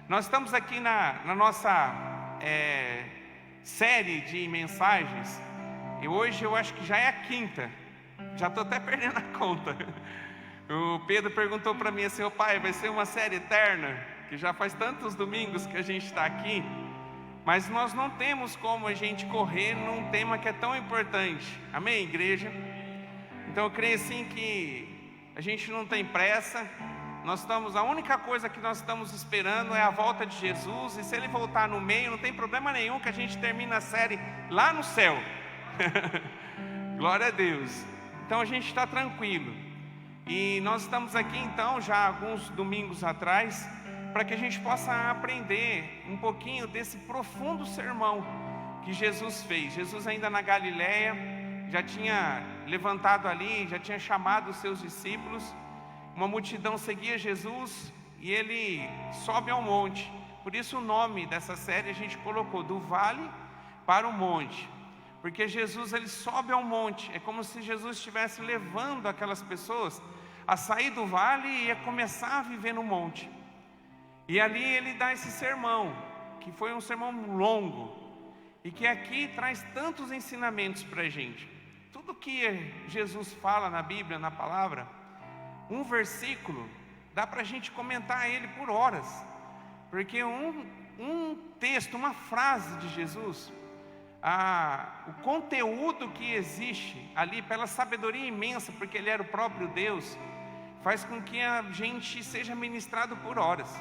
Nós estamos aqui na nossa série de mensagens, e hoje eu acho que já é a quinta, já estou até perdendo a conta. O Pedro perguntou para mim assim: ô pai, vai ser uma série eterna? Que já faz tantos domingos que a gente está aqui, mas nós não temos como a gente correr num tema que é tão importante, amém, igreja? Então eu creio assim que a gente não tem pressa. A única coisa que nós estamos esperando é a volta de Jesus, e se Ele voltar no meio, não tem problema nenhum que a gente termine a série lá no céu. Glória a Deus. Então a gente está tranquilo, e nós estamos aqui então já alguns domingos atrás, para que a gente possa aprender um pouquinho desse profundo sermão que Jesus fez. Jesus ainda na Galileia já tinha levantado ali, já tinha chamado os seus discípulos. Uma multidão seguia Jesus e ele sobe ao monte. Por isso o nome dessa série a gente colocou do vale para o monte, porque Jesus ele sobe ao monte. É como se Jesus estivesse levando aquelas pessoas a sair do vale e a começar a viver no monte. E ali ele dá esse sermão, que foi um sermão longo, e que aqui traz tantos ensinamentos para a gente. Tudo que Jesus fala na Bíblia, na palavra, um versículo, dá para a gente comentar ele por horas, porque um texto, uma frase de Jesus, o conteúdo que existe ali, pela sabedoria imensa, porque Ele era o próprio Deus, faz com que a gente seja ministrado por horas.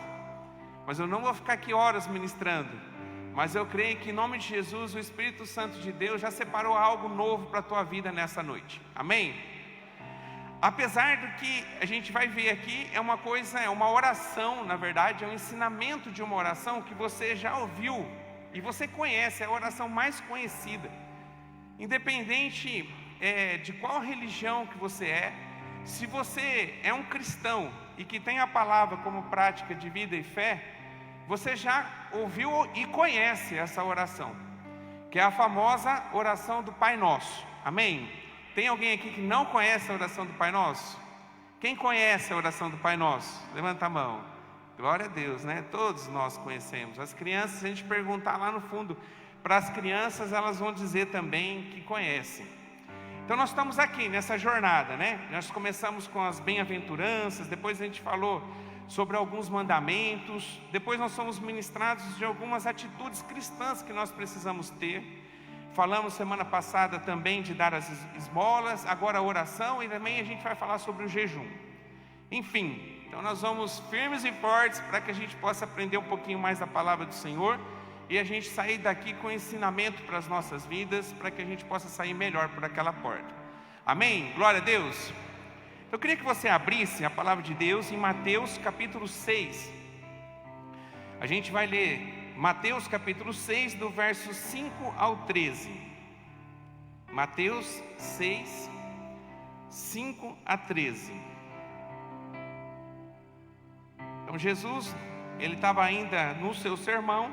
Mas eu não vou ficar aqui horas ministrando, mas eu creio que em nome de Jesus, o Espírito Santo de Deus já separou algo novo para a tua vida nessa noite, amém? Apesar do que a gente vai ver aqui, é uma oração, na verdade, é um ensinamento de uma oração que você já ouviu e você conhece, é a oração mais conhecida. Independente de qual religião que você é, se você é um cristão e que tem a palavra como prática de vida e fé, você já ouviu e conhece essa oração, que é a famosa oração do Pai Nosso, amém? Tem alguém aqui que não conhece a oração do Pai Nosso? Quem conhece a oração do Pai Nosso? Levanta a mão. Glória a Deus, né? Todos nós conhecemos. As crianças, se a gente perguntar lá no fundo para as crianças, elas vão dizer também que conhecem. Então nós estamos aqui nessa jornada, né? Nós começamos com as bem-aventuranças, depois a gente falou sobre alguns mandamentos, depois nós somos ministrados de algumas atitudes cristãs que nós precisamos ter. Falamos semana passada também de dar as esmolas, agora a oração, e também a gente vai falar sobre o jejum. Enfim, então nós vamos firmes e fortes para que a gente possa aprender um pouquinho mais da palavra do Senhor e a gente sair daqui com ensinamento para as nossas vidas, para que a gente possa sair melhor por aquela porta. Amém? Glória a Deus. Eu queria que você abrisse a palavra de Deus em Mateus capítulo 6. A gente vai ler Mateus capítulo 6, do verso 5 ao 13. Mateus 6, 5 a 13. Então Jesus, ele estava ainda no seu sermão,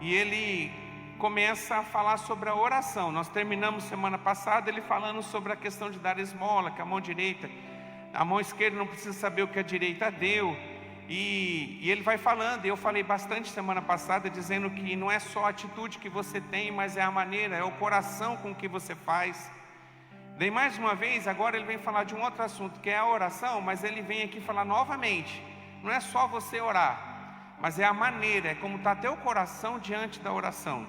e ele começa a falar sobre a oração. Nós terminamos semana passada ele falando sobre a questão de dar esmola, que a mão direita, a mão esquerda não precisa saber o que a direita deu. E ele vai falando, e eu falei bastante semana passada, dizendo que não é só a atitude que você tem, mas é a maneira, é o coração com que você faz. Daí mais uma vez, agora ele vem falar de um outro assunto, que é a oração, mas ele vem aqui falar novamente, não é só você orar, mas é a maneira, é como está teu coração diante da oração.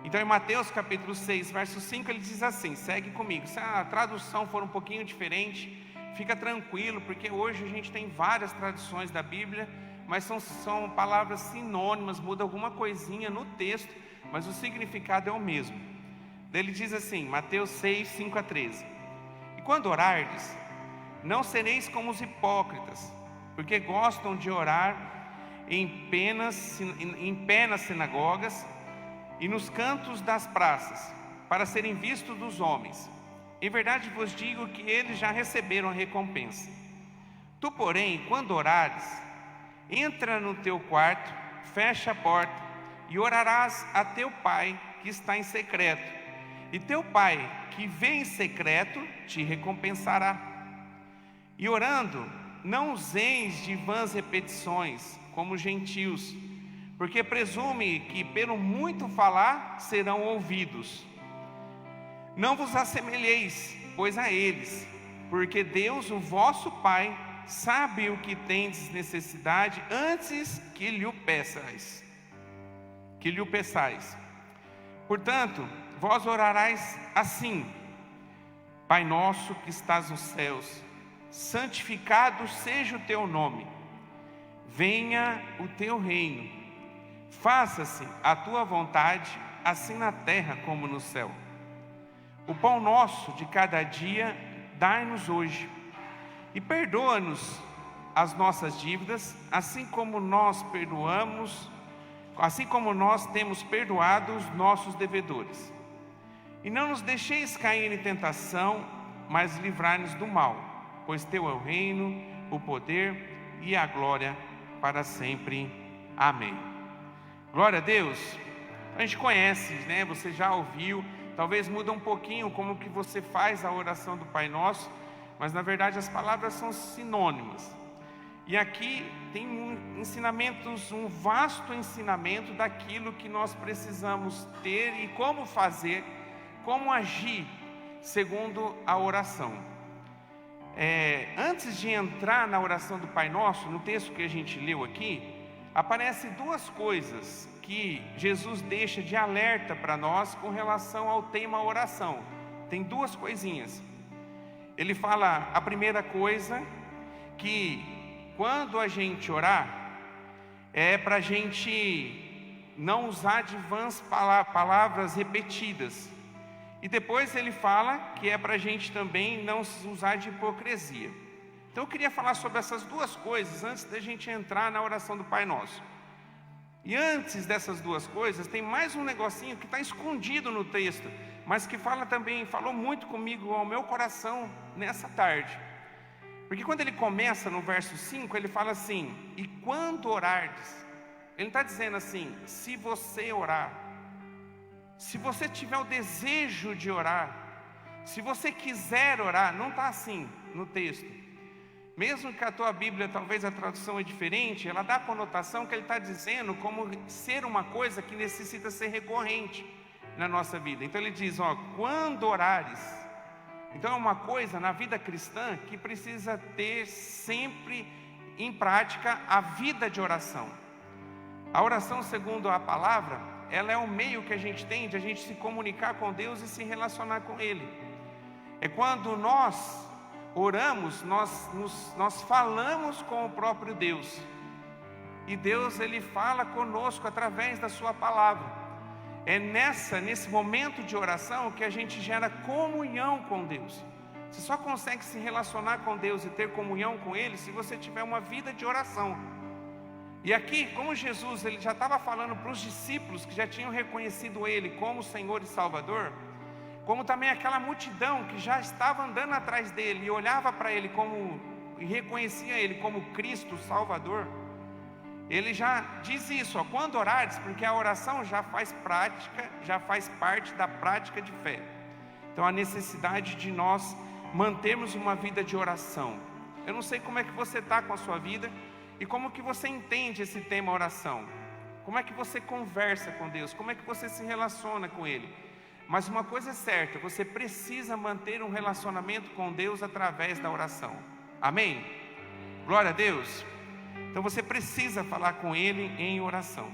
Então em Mateus capítulo 6, verso 5, ele diz assim, segue comigo. Se a tradução for um pouquinho diferente, fica tranquilo, porque hoje a gente tem várias traduções da Bíblia, mas são palavras sinônimas, muda alguma coisinha no texto, mas o significado é o mesmo. Ele diz assim, Mateus 6, 5 a 13. E quando orardes, não sereis como os hipócritas, porque gostam de orar em pé nas sinagogas e nos cantos das praças, para serem vistos dos homens. Em verdade vos digo que eles já receberam a recompensa. Tu, porém, quando orares, entra no teu quarto, fecha a porta e orarás a teu pai que está em secreto. E teu pai que vê em secreto te recompensará. E orando, não useis de vãs repetições, como os gentios, porque presume que pelo muito falar serão ouvidos. Não vos assemelheis, pois, a eles, porque Deus, o vosso Pai, sabe o que tendes necessidade antes que lhe o peçais. Portanto, vós orareis assim: Pai nosso que estás nos céus, santificado seja o teu nome. Venha o teu reino. Faça-se a tua vontade, assim na terra como no céu. O pão nosso de cada dia dai-nos hoje. E perdoa-nos as nossas dívidas, assim como nós temos perdoado os nossos devedores. E não nos deixeis cair em tentação, mas livrai-nos do mal, pois teu é o reino, o poder e a glória para sempre. Amém. Glória a Deus. A gente conhece, né? Você já ouviu. Talvez muda um pouquinho como que você faz a oração do Pai Nosso, mas na verdade as palavras são sinônimas. E aqui tem um vasto ensinamento daquilo que nós precisamos ter e como fazer, como agir segundo a oração. Antes de entrar na oração do Pai Nosso, no texto que a gente leu aqui, aparecem duas coisas que Jesus deixa de alerta para nós com relação ao tema oração. Tem duas coisinhas. Ele fala a primeira coisa, que quando a gente orar, é para a gente não usar de vãs palavras repetidas. E depois ele fala que é para a gente também não usar de hipocrisia. Então eu queria falar sobre essas duas coisas antes da gente entrar na oração do Pai Nosso. E antes dessas duas coisas, tem mais um negocinho que está escondido no texto, mas que falou muito comigo ao meu coração nessa tarde. Porque quando ele começa no verso 5, ele fala assim: e quando orardes, ele está dizendo assim, se você orar, se você tiver o desejo de orar, se você quiser orar, não está assim no texto. Mesmo que a tua Bíblia, talvez a tradução é diferente, ela dá a conotação que ele está dizendo como ser uma coisa que necessita ser recorrente na nossa vida. Então ele diz, quando orares. Então é uma coisa na vida cristã que precisa ter sempre em prática a vida de oração. A oração, segundo a palavra, ela é o meio que a gente tem de a gente se comunicar com Deus e se relacionar com Ele. É quando nós oramos, nós falamos com o próprio Deus. E Deus, Ele fala conosco através da sua palavra. É nesse momento de oração que a gente gera comunhão com Deus. Você só consegue se relacionar com Deus e ter comunhão com Ele se você tiver uma vida de oração. E aqui, como Jesus ele já estava falando para os discípulos que já tinham reconhecido Ele como Senhor e Salvador, como também aquela multidão que já estava andando atrás dele e olhava para Ele e reconhecia Ele como Cristo Salvador, Ele já diz isso, quando orares, porque a oração já faz parte da prática de fé. Então a necessidade de nós mantermos uma vida de oração. Eu não sei como é que você está com a sua vida e como que você entende esse tema oração. Como é que você conversa com Deus, como é que você se relaciona com Ele. Mas uma coisa é certa, você precisa manter um relacionamento com Deus através da oração. Amém? Glória a Deus. Então você precisa falar com Ele em oração.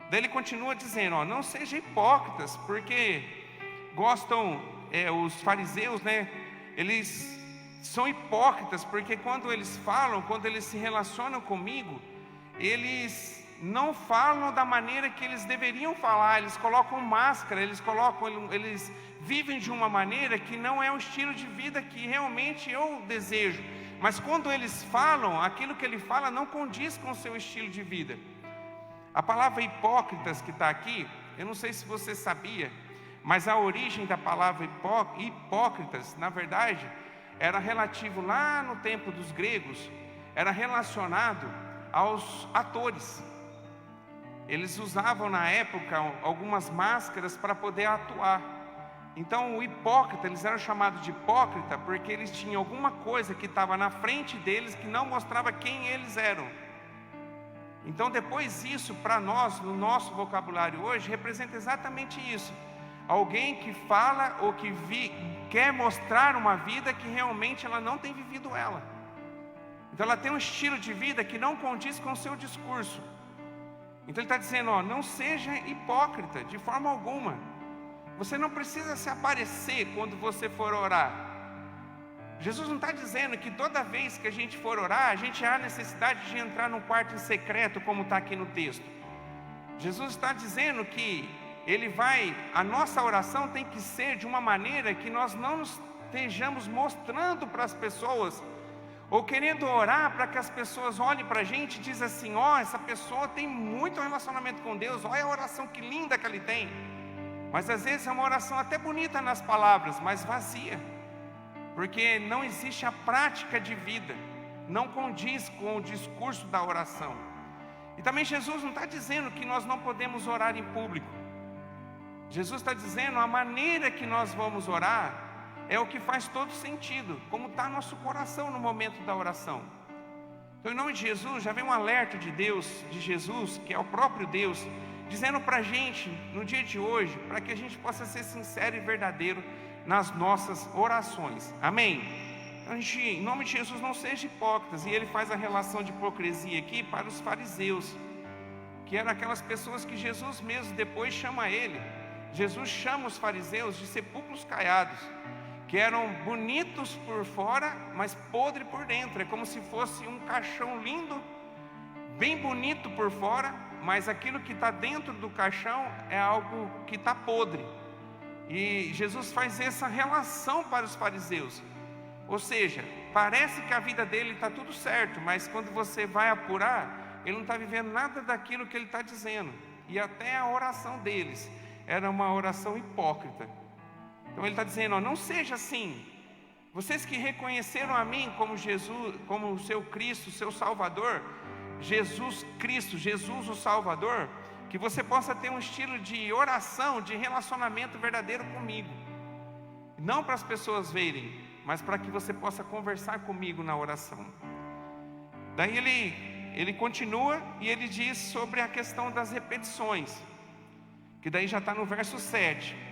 Daí ele continua dizendo, não sejam hipócritas, porque os fariseus, né? Eles são hipócritas, porque quando eles falam, quando eles se relacionam comigo, eles não falam da maneira que eles deveriam falar, eles colocam máscara, eles vivem de uma maneira que não é o estilo de vida que realmente eu desejo. Mas quando eles falam, aquilo que ele fala não condiz com o seu estilo de vida. A palavra hipócritas que está aqui, eu não sei se você sabia, mas a origem da palavra hipócritas, na verdade, era relativo lá no tempo dos gregos, era relacionado aos atores. Eles usavam na época algumas máscaras para poder atuar. Então o hipócrita, eles eram chamados de hipócrita porque eles tinham alguma coisa que estava na frente deles que não mostrava quem eles eram. Então depois isso, para nós, no nosso vocabulário hoje, representa exatamente isso. Alguém que fala ou que quer mostrar uma vida que realmente ela não tem vivido ela. Então ela tem um estilo de vida que não condiz com o seu discurso. Então ele está dizendo, não seja hipócrita de forma alguma. Você não precisa se aparecer quando você for orar. Jesus não está dizendo que toda vez que a gente for orar, a gente há necessidade de entrar num quarto em secreto, como está aqui no texto. Jesus está dizendo que a nossa oração tem que ser de uma maneira que nós não estejamos mostrando para as pessoas, ou querendo orar para que as pessoas olhem para a gente e dizem assim, essa pessoa tem muito relacionamento com Deus, olha a oração que linda que ele tem. Mas às vezes é uma oração até bonita nas palavras, mas vazia, porque não existe a prática de vida, não condiz com o discurso da oração. E também Jesus não está dizendo que nós não podemos orar em público. Jesus está dizendo a maneira que nós vamos orar é o que faz todo sentido, como está nosso coração no momento da oração. Então, em nome de Jesus, já vem um alerta de Deus, de Jesus, que é o próprio Deus, dizendo para a gente, no dia de hoje, para que a gente possa ser sincero e verdadeiro nas nossas orações. Amém? Então, em nome de Jesus, não seja hipócritas. E ele faz a relação de hipocrisia aqui para os fariseus, que eram aquelas pessoas que Jesus mesmo depois chama ele. Jesus chama os fariseus de sepulcros caiados, que eram bonitos por fora, mas podres por dentro. É como se fosse um caixão lindo, bem bonito por fora, mas aquilo que está dentro do caixão é algo que está podre. E Jesus faz essa relação para os fariseus. Ou seja, parece que a vida dele está tudo certo, mas quando você vai apurar, ele não está vivendo nada daquilo que ele está dizendo. E até a oração deles era uma oração hipócrita. Então ele está dizendo, não seja assim. Vocês que reconheceram a mim como Jesus, como o seu Cristo, o seu Salvador, Jesus Cristo, Jesus o Salvador, que você possa ter um estilo de oração, de relacionamento verdadeiro comigo. Não para as pessoas verem, mas para que você possa conversar comigo na oração. Daí ele continua e ele diz sobre a questão das repetições, que daí já está no verso 7.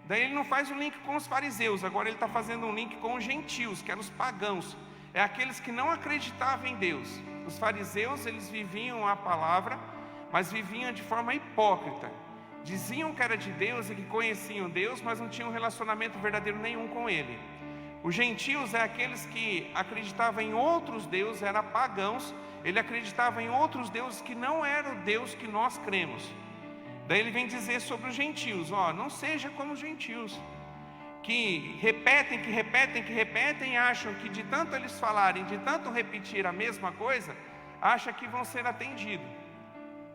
Daí ele não faz o link com os fariseus, agora ele está fazendo um link com os gentios, que eram os pagãos. É aqueles que não acreditavam em Deus. Os fariseus, eles viviam a palavra, mas viviam de forma hipócrita. Diziam que era de Deus e que conheciam Deus, mas não tinham relacionamento verdadeiro nenhum com Ele. Os gentios é aqueles que acreditavam em outros deuses, eram pagãos. Ele acreditava em outros deuses que não era o Deus que nós cremos. Daí ele vem dizer sobre os gentios, não seja como os gentios, que repetem e acham que de tanto eles falarem, de tanto repetir a mesma coisa, acham que vão ser atendidos.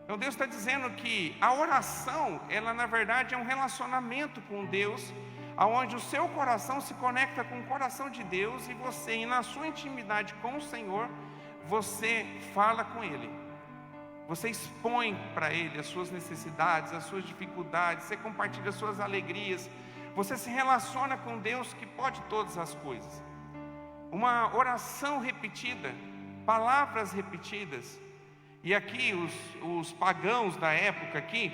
Então Deus está dizendo que a oração, ela na verdade é um relacionamento com Deus, onde o seu coração se conecta com o coração de Deus, e você, e na sua intimidade com o Senhor, você fala com Ele. Você expõe para Ele as suas necessidades, as suas dificuldades, você compartilha as suas alegrias, você se relaciona com Deus que pode todas as coisas. Uma oração repetida, palavras repetidas. E aqui os pagãos da época aqui,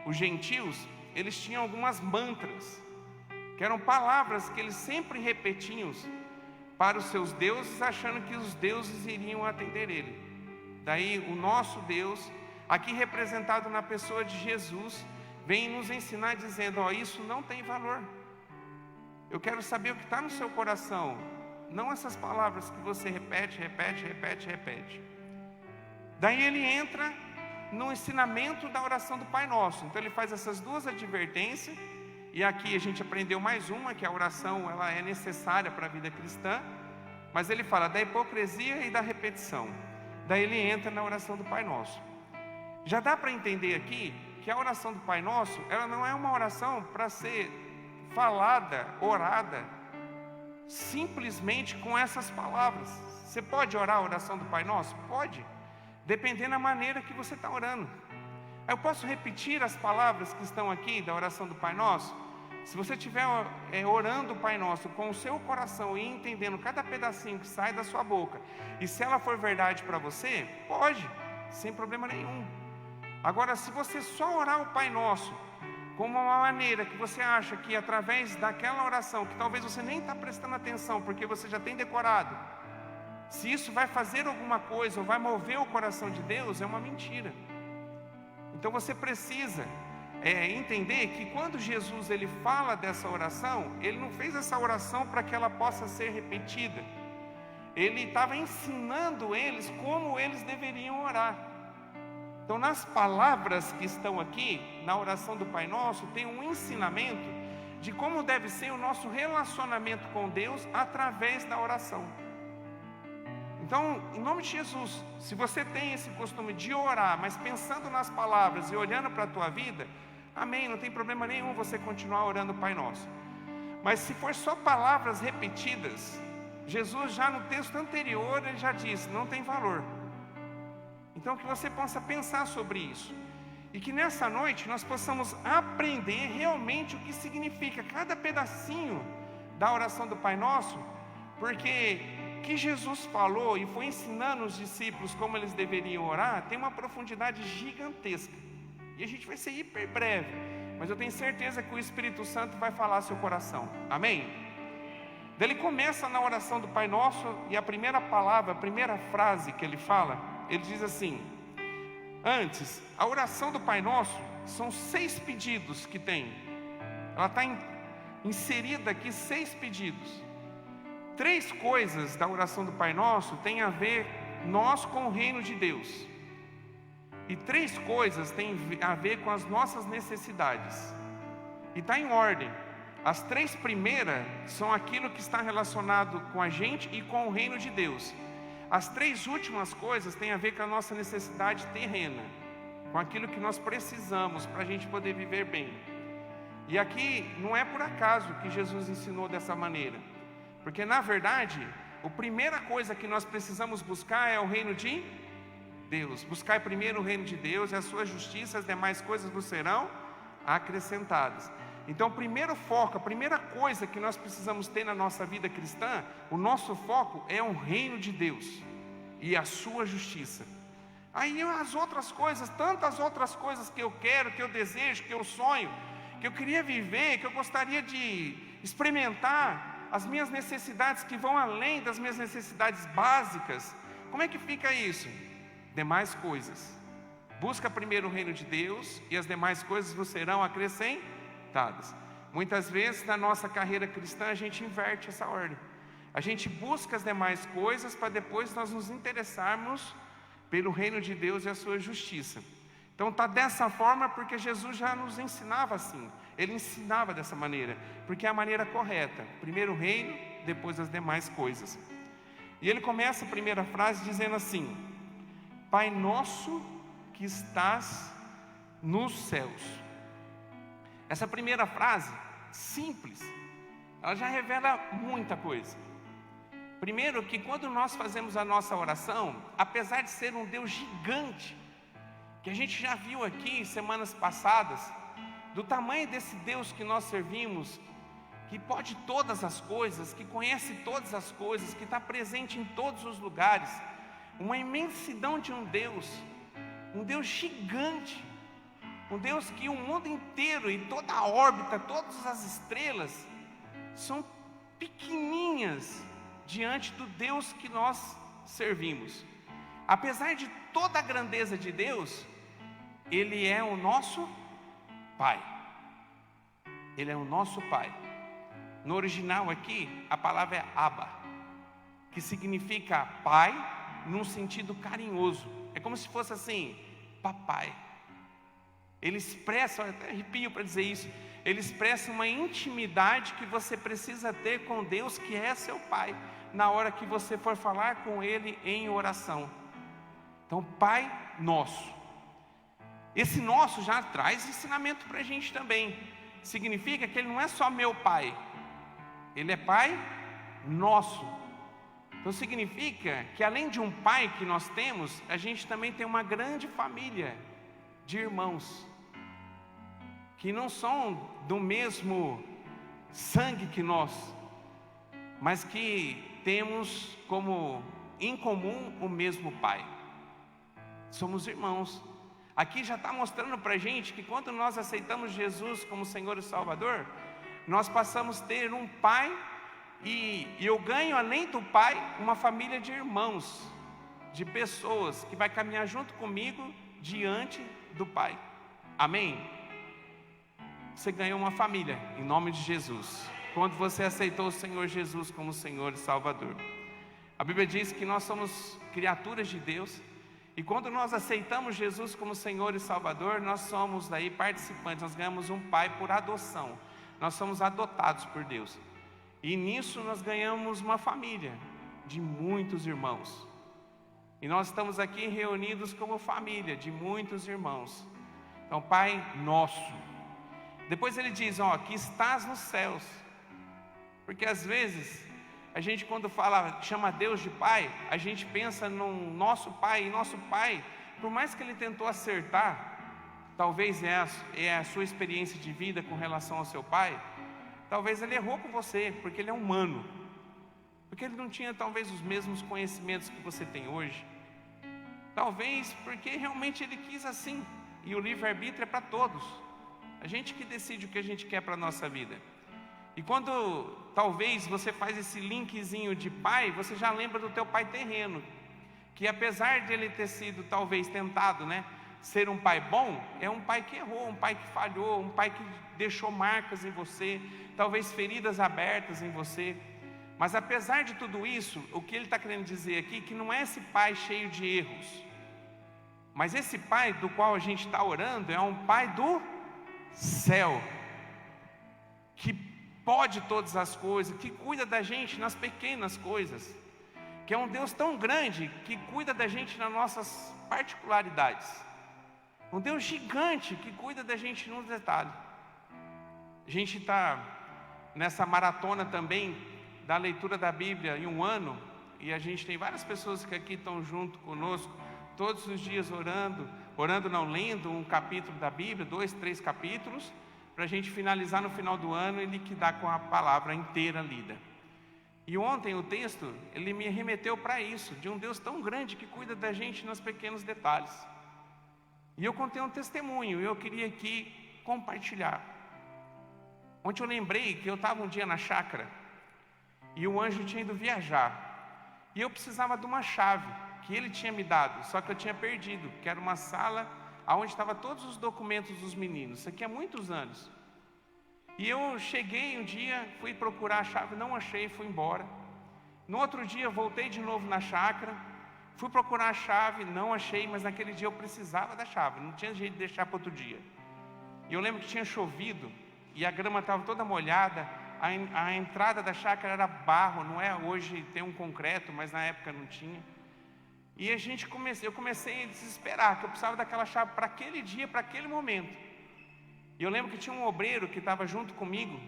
os gentios, eles tinham algumas mantras, que eram palavras que eles sempre repetiam para os seus deuses, achando que os deuses iriam atender ele. Daí o nosso Deus, aqui representado na pessoa de Jesus, vem nos ensinar dizendo, isso não tem valor. Eu quero saber o que está no seu coração, não essas palavras que você repete. Daí ele entra no ensinamento da oração do Pai Nosso. Então ele faz essas duas advertências, e aqui a gente aprendeu mais uma, que a oração ela é necessária para a vida cristã, mas ele fala da hipocrisia e da repetição. Daí ele entra na oração do Pai Nosso. Já dá para entender aqui que a oração do Pai Nosso, ela não é uma oração para ser falada, orada, simplesmente com essas palavras. Você pode orar a oração do Pai Nosso? Pode, dependendo da maneira que você está orando. Eu posso repetir as palavras que estão aqui da oração do Pai Nosso? se você estiver orando o Pai Nosso com o seu coração e entendendo cada pedacinho que sai da sua boca, e se ela for verdade para você, pode, sem problema nenhum. Agora, se você só orar o Pai Nosso como uma maneira que você acha que através daquela oração, que talvez você nem está prestando atenção, porque você já tem decorado, se isso vai fazer alguma coisa ou vai mover o coração de Deus, é uma mentira. Então você precisa entender que quando Jesus ele fala dessa oração, ele não fez essa oração para que ela possa ser repetida. Ele estava ensinando eles como eles deveriam orar. Então, nas palavras que estão aqui, na oração do Pai Nosso, tem um ensinamento de como deve ser o nosso relacionamento com Deus através da oração. Então, em nome de Jesus, se você tem esse costume de orar, mas pensando nas palavras e olhando para a tua vida, amém, não tem problema nenhum você continuar orando o Pai Nosso. Mas se for só palavras repetidas, Jesus já no texto anterior, ele já disse, não tem valor. Então que você possa pensar sobre isso. E que nessa noite nós possamos aprender realmente o que significa cada pedacinho da oração do Pai Nosso, porque que Jesus falou e foi ensinando os discípulos como eles deveriam orar, tem uma profundidade gigantesca. E a gente vai ser hiper breve, mas eu tenho certeza que o Espírito Santo vai falar ao seu coração. Amém? Daí ele começa na oração do Pai Nosso, e a primeira palavra, a primeira frase que ele fala, ele diz assim: antes, a oração do Pai Nosso são 6 pedidos que tem. Ela está inserida aqui 6 pedidos. 3 coisas da oração do Pai Nosso têm a ver nós com o reino de Deus. E 3 coisas têm a ver com as nossas necessidades. E está em ordem. As 3 primeiras são aquilo que está relacionado com a gente e com o reino de Deus. As 3 últimas coisas têm a ver com a nossa necessidade terrena, com aquilo que nós precisamos para a gente poder viver bem. E aqui não é por acaso que Jesus ensinou dessa maneira, porque na verdade, a primeira coisa que nós precisamos buscar é o reino de Deus. Buscar primeiro o reino de Deus e a sua justiça, as demais coisas vos serão acrescentadas. Então, o primeiro foco, a primeira coisa que nós precisamos ter na nossa vida cristã, o nosso foco é o reino de Deus e a sua justiça. Aí as outras coisas, tantas outras coisas que eu quero, que eu desejo, que eu sonho, que eu queria viver, que eu gostaria de experimentar, as minhas necessidades que vão além das minhas necessidades básicas, como é que fica isso? Demais coisas. Busca primeiro o reino de Deus e as demais coisas vos serão acrescentadas. Muitas vezes na nossa carreira cristã a gente inverte essa ordem. A gente busca as demais coisas para depois nós nos interessarmos pelo reino de Deus e a sua justiça. Então está dessa forma porque Jesus já nos ensinava assim. Ele ensinava dessa maneira, porque é a maneira correta. Primeiro o reino, depois as demais coisas. E ele começa a primeira frase dizendo assim: Pai nosso que estás nos céus. Essa primeira frase, simples, ela já revela muita coisa. Primeiro que quando nós fazemos a nossa oração, apesar de ser um Deus gigante, que a gente já viu aqui semanas passadas, do tamanho desse Deus que nós servimos, que pode todas as coisas, que conhece todas as coisas, que está presente em todos os lugares, uma imensidão de um Deus gigante, um Deus que o mundo inteiro e toda a órbita, todas as estrelas, são pequenininhas diante do Deus que nós servimos. Apesar de toda a grandeza de Deus, Ele é o nosso Pai. Ele é o nosso Pai. No original aqui, a palavra é Abba, que significa Pai num sentido carinhoso. É como se fosse assim, papai. Ele expressa, eu até arrepio para dizer isso, ele expressa uma intimidade que você precisa ter com Deus, que é seu Pai, na hora que você for falar com Ele em oração. Então, Pai Nosso. Esse nosso já traz ensinamento para a gente também. Significa que Ele não é só meu Pai, Ele é Pai Nosso. Então significa que além de um Pai que nós temos, a gente também tem uma grande família de irmãos, que não são do mesmo sangue que nós, mas que temos como em comum o mesmo Pai. Somos irmãos. Aqui já está mostrando para a gente que quando nós aceitamos Jesus como Senhor e Salvador, nós passamos a ter um Pai, e eu ganho, além do Pai, uma família de irmãos, de pessoas que vai caminhar junto comigo diante do Pai. Amém? Você ganhou uma família, em nome de Jesus, quando você aceitou o Senhor Jesus como Senhor e Salvador. A Bíblia diz que nós somos criaturas de Deus, e quando nós aceitamos Jesus como Senhor e Salvador, nós somos daí participantes, nós ganhamos um Pai por adoção, nós somos adotados por Deus, e nisso nós ganhamos uma família de muitos irmãos, e nós estamos aqui reunidos como família de muitos irmãos. Então, Pai nosso. Depois ele diz, que estás nos céus, porque às vezes a gente, quando chama Deus de Pai, a gente pensa no nosso Pai, e nosso Pai, por mais que ele tentou acertar, talvez é a sua experiência de vida com relação ao seu Pai, talvez ele errou com você, porque ele é humano, porque ele não tinha talvez os mesmos conhecimentos que você tem hoje, talvez porque realmente ele quis assim, e o livre-arbítrio é para todos, a gente que decide o que a gente quer para a nossa vida. E quando talvez você faz esse linkzinho de pai, você já lembra do teu pai terreno, que apesar de ele ter sido talvez tentado, ser um pai bom, é um pai que errou, um pai que falhou, um pai que deixou marcas em você, talvez feridas abertas em você. Mas apesar de tudo isso, o que ele está querendo dizer aqui, que não é esse pai cheio de erros, mas esse pai do qual a gente está orando, é um pai do céu, que pode todas as coisas, que cuida da gente nas pequenas coisas, que é um Deus tão grande, que cuida da gente nas nossas particularidades, um Deus gigante, que cuida da gente nos detalhes. A gente está nessa maratona também, da leitura da Bíblia em um ano, e a gente tem várias pessoas que aqui estão junto conosco, todos os dias lendo um capítulo da Bíblia, 2, 3 capítulos, para a gente finalizar no final do ano e liquidar com a palavra inteira lida. E ontem o texto, ele me remeteu para isso, de um Deus tão grande que cuida da gente nos pequenos detalhes. E eu contei um testemunho, e eu queria aqui compartilhar. Ontem eu lembrei que eu estava um dia na chácara, e o anjo tinha ido viajar, e eu precisava de uma chave, que ele tinha me dado, só que eu tinha perdido, que era uma sala onde estavam todos os documentos dos meninos, isso aqui há muitos anos. E eu cheguei um dia, fui procurar a chave, não achei, fui embora. No outro dia voltei de novo na chácara, fui procurar a chave, não achei, mas naquele dia eu precisava da chave, não tinha jeito de deixar para outro dia. E eu lembro que tinha chovido, e a grama estava toda molhada, a entrada da chácara era barro, não é hoje tem um concreto, mas na época não tinha. E eu comecei a desesperar, que eu precisava daquela chave para aquele dia, para aquele momento. E eu lembro que tinha um obreiro que estava junto comigo,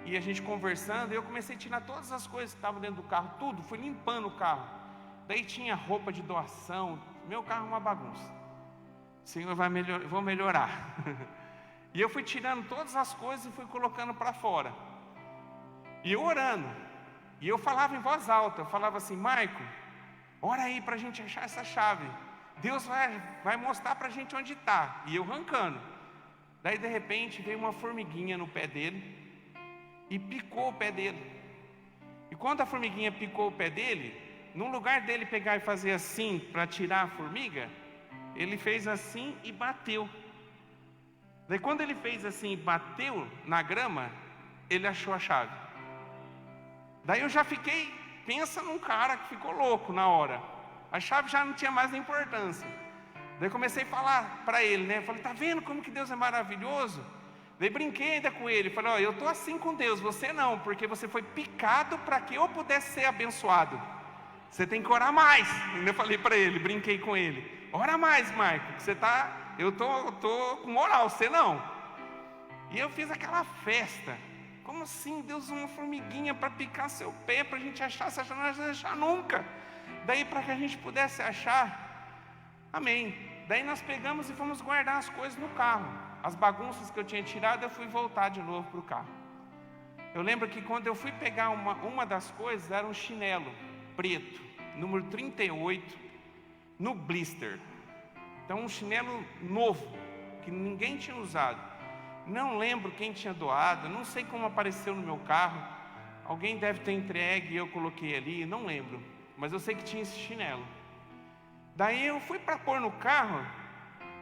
e a gente conversando, e eu comecei a tirar todas as coisas que estavam dentro do carro, tudo, fui limpando o carro. Daí tinha roupa de doação, meu carro é uma bagunça. Senhor, vou melhorar. E eu fui tirando todas as coisas e fui colocando para fora. E eu orando, e eu falava em voz alta, eu falava assim, Maico, ora aí para a gente achar essa chave, Deus vai mostrar para a gente onde está. E eu arrancando. Daí de repente veio uma formiguinha no pé dele e picou o pé dele. E quando a formiguinha picou o pé dele, no lugar dele pegar e fazer assim para tirar a formiga, ele fez assim e bateu. Daí quando ele fez assim e bateu na grama, ele achou a chave. Daí eu já fiquei, pensa num cara que ficou louco na hora. A chave já não tinha mais importância. Daí comecei a falar para ele, falei, tá vendo como que Deus é maravilhoso? Daí brinquei ainda com ele, falei, eu estou assim com Deus, você não, porque você foi picado para que eu pudesse ser abençoado. Você tem que orar mais. Ainda falei para ele, brinquei com ele, ora mais, Marco, eu tô com moral, você não. E eu fiz aquela festa. Como assim? Deus usou uma formiguinha para picar seu pé, para a gente achar, se achar, não vai achar nunca. Daí para que a gente pudesse achar, amém. Daí nós pegamos e fomos guardar as coisas no carro. As bagunças que eu tinha tirado, eu fui voltar de novo para o carro. Eu lembro que quando eu fui pegar uma das coisas, era um chinelo preto, número 38, no blister. Então um chinelo novo, que ninguém tinha usado. Não lembro quem tinha doado, não sei como apareceu no meu carro. Alguém deve ter entregue e eu coloquei ali, não lembro. Mas eu sei que tinha esse chinelo. Daí eu fui para pôr no carro,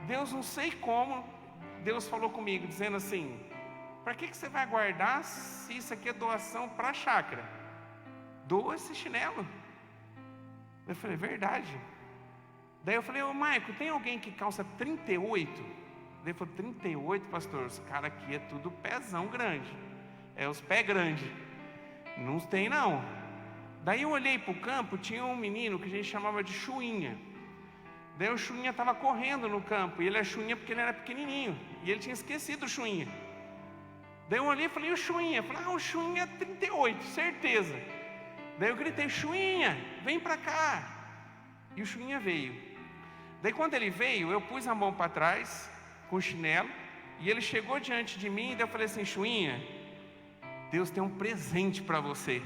Deus não sei como, Deus falou comigo, dizendo assim: para que você vai guardar se isso aqui é doação para a chácara? Doa esse chinelo. Eu falei, verdade. Daí eu falei, ô Maico, tem alguém que calça 38? Daí ele falou, 38, pastor? Os caras aqui é tudo pezão grande. É os pés grandes. Não tem não. Daí eu olhei para o campo, tinha um menino que a gente chamava de Chuinha. Daí o Chuinha estava correndo no campo. E ele é Chuinha porque ele era pequenininho. E ele tinha esquecido o Chuinha. Daí eu olhei e falei, o Chuinha? Eu falei, o Chuinha é 38, certeza. Daí eu gritei, Chuinha, vem para cá. E o Chuinha veio. Daí quando ele veio, eu pus a mão para trás, com o chinelo, e ele chegou diante de mim, e daí eu falei assim, Chuinha, Deus tem um presente para você.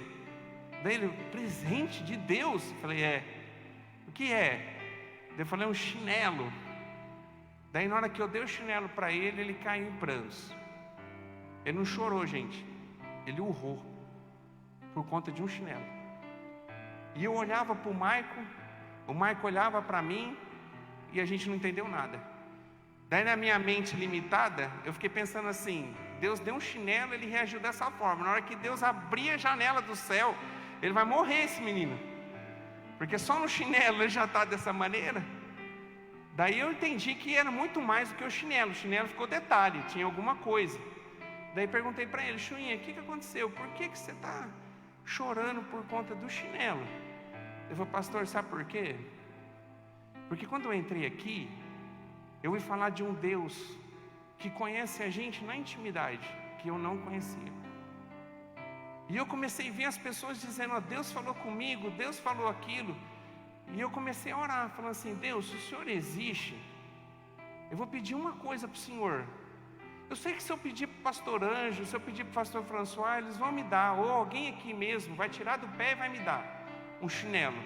Daí ele, presente de Deus? Eu falei, o que é? Daí eu falei, um chinelo. Daí na hora que eu dei o chinelo para ele, ele caiu em prantos. Ele não chorou, gente, ele urrou, por conta de um chinelo. E eu olhava para o Maico olhava para mim, e a gente não entendeu nada. Daí na minha mente limitada, eu fiquei pensando assim, Deus deu um chinelo, ele reagiu dessa forma. Na hora que Deus abrir a janela do céu, ele vai morrer esse menino. Porque só no chinelo ele já está dessa maneira. Daí eu entendi que era muito mais do que o chinelo ficou detalhe, tinha alguma coisa. Daí perguntei para ele, Chuinha, o que aconteceu? Por que você está chorando por conta do chinelo? Ele falou, pastor, sabe por quê? Porque quando eu entrei aqui, eu ouvi falar de um Deus que conhece a gente na intimidade, que eu não conhecia. E eu comecei a ver as pessoas dizendo, Deus falou comigo, Deus falou aquilo. E eu comecei a orar, falando assim, Deus, se o Senhor existe, eu vou pedir uma coisa para o Senhor. Eu sei que se eu pedir para o pastor Anjo, se eu pedir para o pastor François, eles vão me dar, ou alguém aqui mesmo vai tirar do pé e vai me dar um chinelo.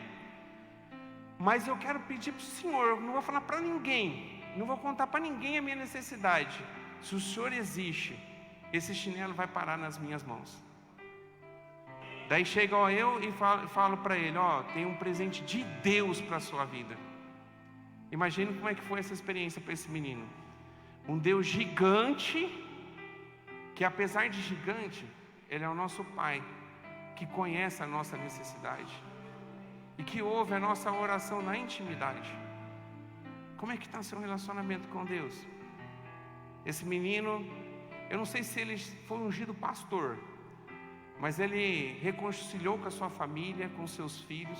Mas eu quero pedir para o Senhor, eu não vou falar para ninguém, não vou contar para ninguém a minha necessidade. Se o Senhor existe, esse chinelo vai parar nas minhas mãos. Daí chega eu e falo para ele, tem um presente de Deus para a sua vida. Imagine como é que foi essa experiência para esse menino. Um Deus gigante, que apesar de gigante, Ele é o nosso Pai, que conhece a nossa necessidade e que ouve a nossa oração na intimidade. Como é que está seu relacionamento com Deus? Esse menino, eu não sei se ele foi ungido pastor, mas ele reconciliou com a sua família, com seus filhos,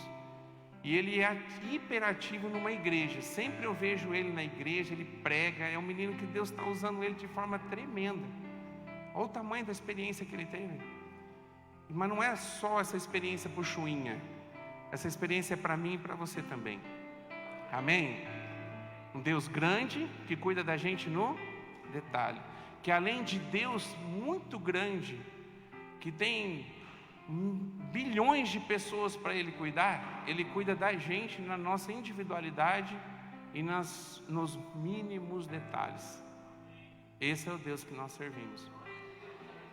e ele é hiperativo numa igreja. Sempre eu vejo ele na igreja, ele prega, é um menino que Deus está usando ele de forma tremenda. Olha o tamanho da experiência que ele teve. Mas não é só essa experiência para o Chuinha, essa experiência é para mim e para você também. Amém? Um Deus grande, que cuida da gente no detalhe, que além de Deus muito grande, que tem bilhões de pessoas para Ele cuidar, Ele cuida da gente na nossa individualidade e nos mínimos detalhes. Esse é o Deus que nós servimos.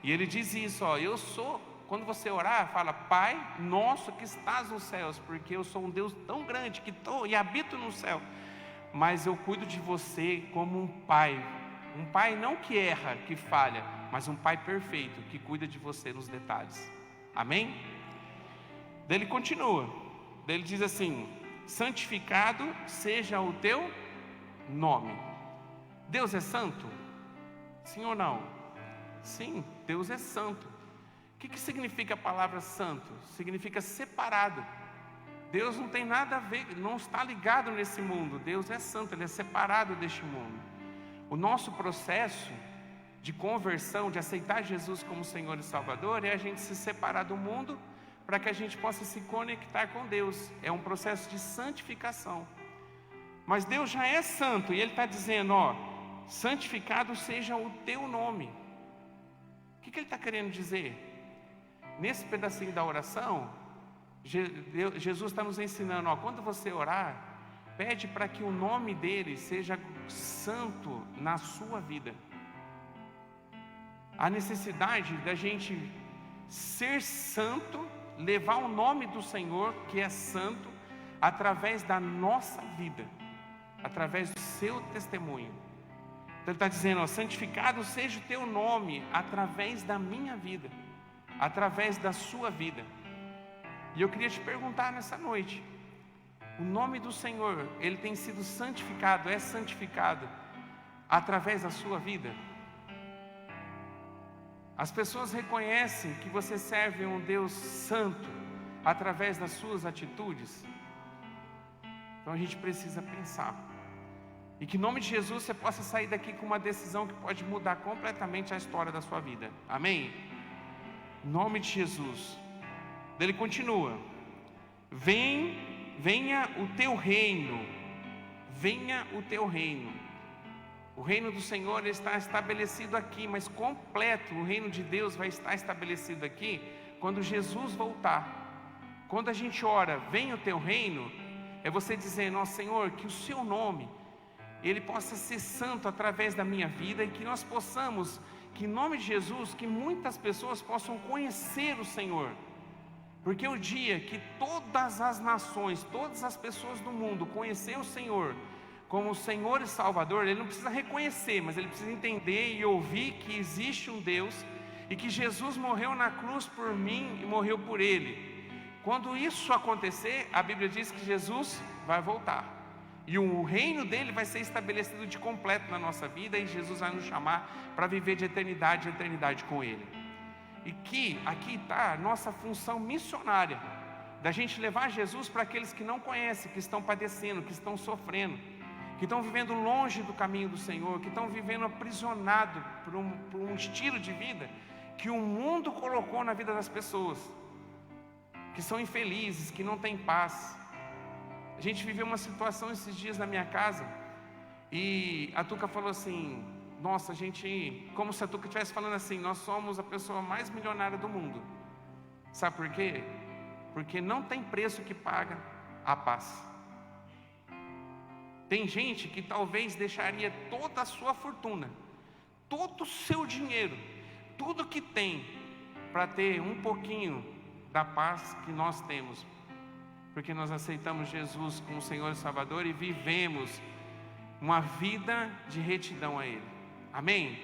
E Ele diz isso, eu sou, quando você orar, fala, Pai nosso que estás nos céus, porque eu sou um Deus tão grande que estou e habito no céu, mas eu cuido de você como um Pai não que erra, que falha, mas um Pai perfeito, que cuida de você nos detalhes. Amém? Daí ele continua, daí ele diz assim, santificado seja o teu nome. Deus é santo? Sim ou não? Sim, Deus é santo. O que significa a palavra santo? Significa separado. Deus não tem nada a ver, não está ligado nesse mundo. Deus é santo, Ele é separado deste mundo. O nosso processo de conversão, de aceitar Jesus como Senhor e Salvador, é a gente se separar do mundo para que a gente possa se conectar com Deus. É um processo de santificação. Mas Deus já é santo e Ele está dizendo, santificado seja o teu nome. O que Ele está querendo dizer? nesse pedacinho da oração, Jesus está nos ensinando, ó, quando você orar, pede para que o nome dele seja santo na sua vida. A necessidade da gente ser santo, levar o nome do Senhor, que é santo, através da nossa vida, através do seu testemunho. Então ele está dizendo, ó, santificado seja o teu nome, através da minha vida, através da sua vida. E eu queria te perguntar nessa noite, o nome do Senhor, ele tem sido santificado, é santificado, através da sua vida? As pessoas reconhecem que você serve um Deus santo através das suas atitudes? Então a gente precisa pensar. E que em nome de Jesus você possa sair daqui com uma decisão que pode mudar completamente a história da sua vida. Amém? Em nome de Jesus. Ele continua. Venha o teu reino. Venha o teu reino. O reino do Senhor está estabelecido aqui, mas completo. O reino de Deus vai estar estabelecido aqui quando Jesus voltar. Quando a gente ora, venha o teu reino, é você dizendo, ó Senhor, que o seu nome, ele possa ser santo através da minha vida, e que nós possamos, que em nome de Jesus, que muitas pessoas possam conhecer o Senhor. Porque o dia que todas as nações, todas as pessoas do mundo conhecer o Senhor como o Senhor e Salvador, ele não precisa reconhecer, mas ele precisa entender e ouvir que existe um Deus e que Jesus morreu na cruz por mim e morreu por ele. Quando isso acontecer, a Bíblia diz que Jesus vai voltar e o reino dele vai ser estabelecido de completo na nossa vida, e Jesus vai nos chamar para viver de eternidade em eternidade com ele. E que aqui está a nossa função missionária, da gente levar Jesus para aqueles que não conhecem, que estão padecendo, que estão sofrendo, que estão vivendo longe do caminho do Senhor, que estão vivendo aprisionados por um estilo de vida que o mundo colocou na vida das pessoas, que são infelizes, que não têm paz. A gente viveu uma situação esses dias na minha casa, e a Tuca falou assim, nossa, a gente, como se a Tuca estivesse falando assim, nós somos a pessoa mais milionária do mundo. Sabe por quê? Porque não tem preço que paga a paz. Tem gente que talvez deixaria toda a sua fortuna, todo o seu dinheiro, tudo que tem, para ter um pouquinho da paz que nós temos, porque nós aceitamos Jesus como Senhor e Salvador e vivemos uma vida de retidão a Ele. Amém?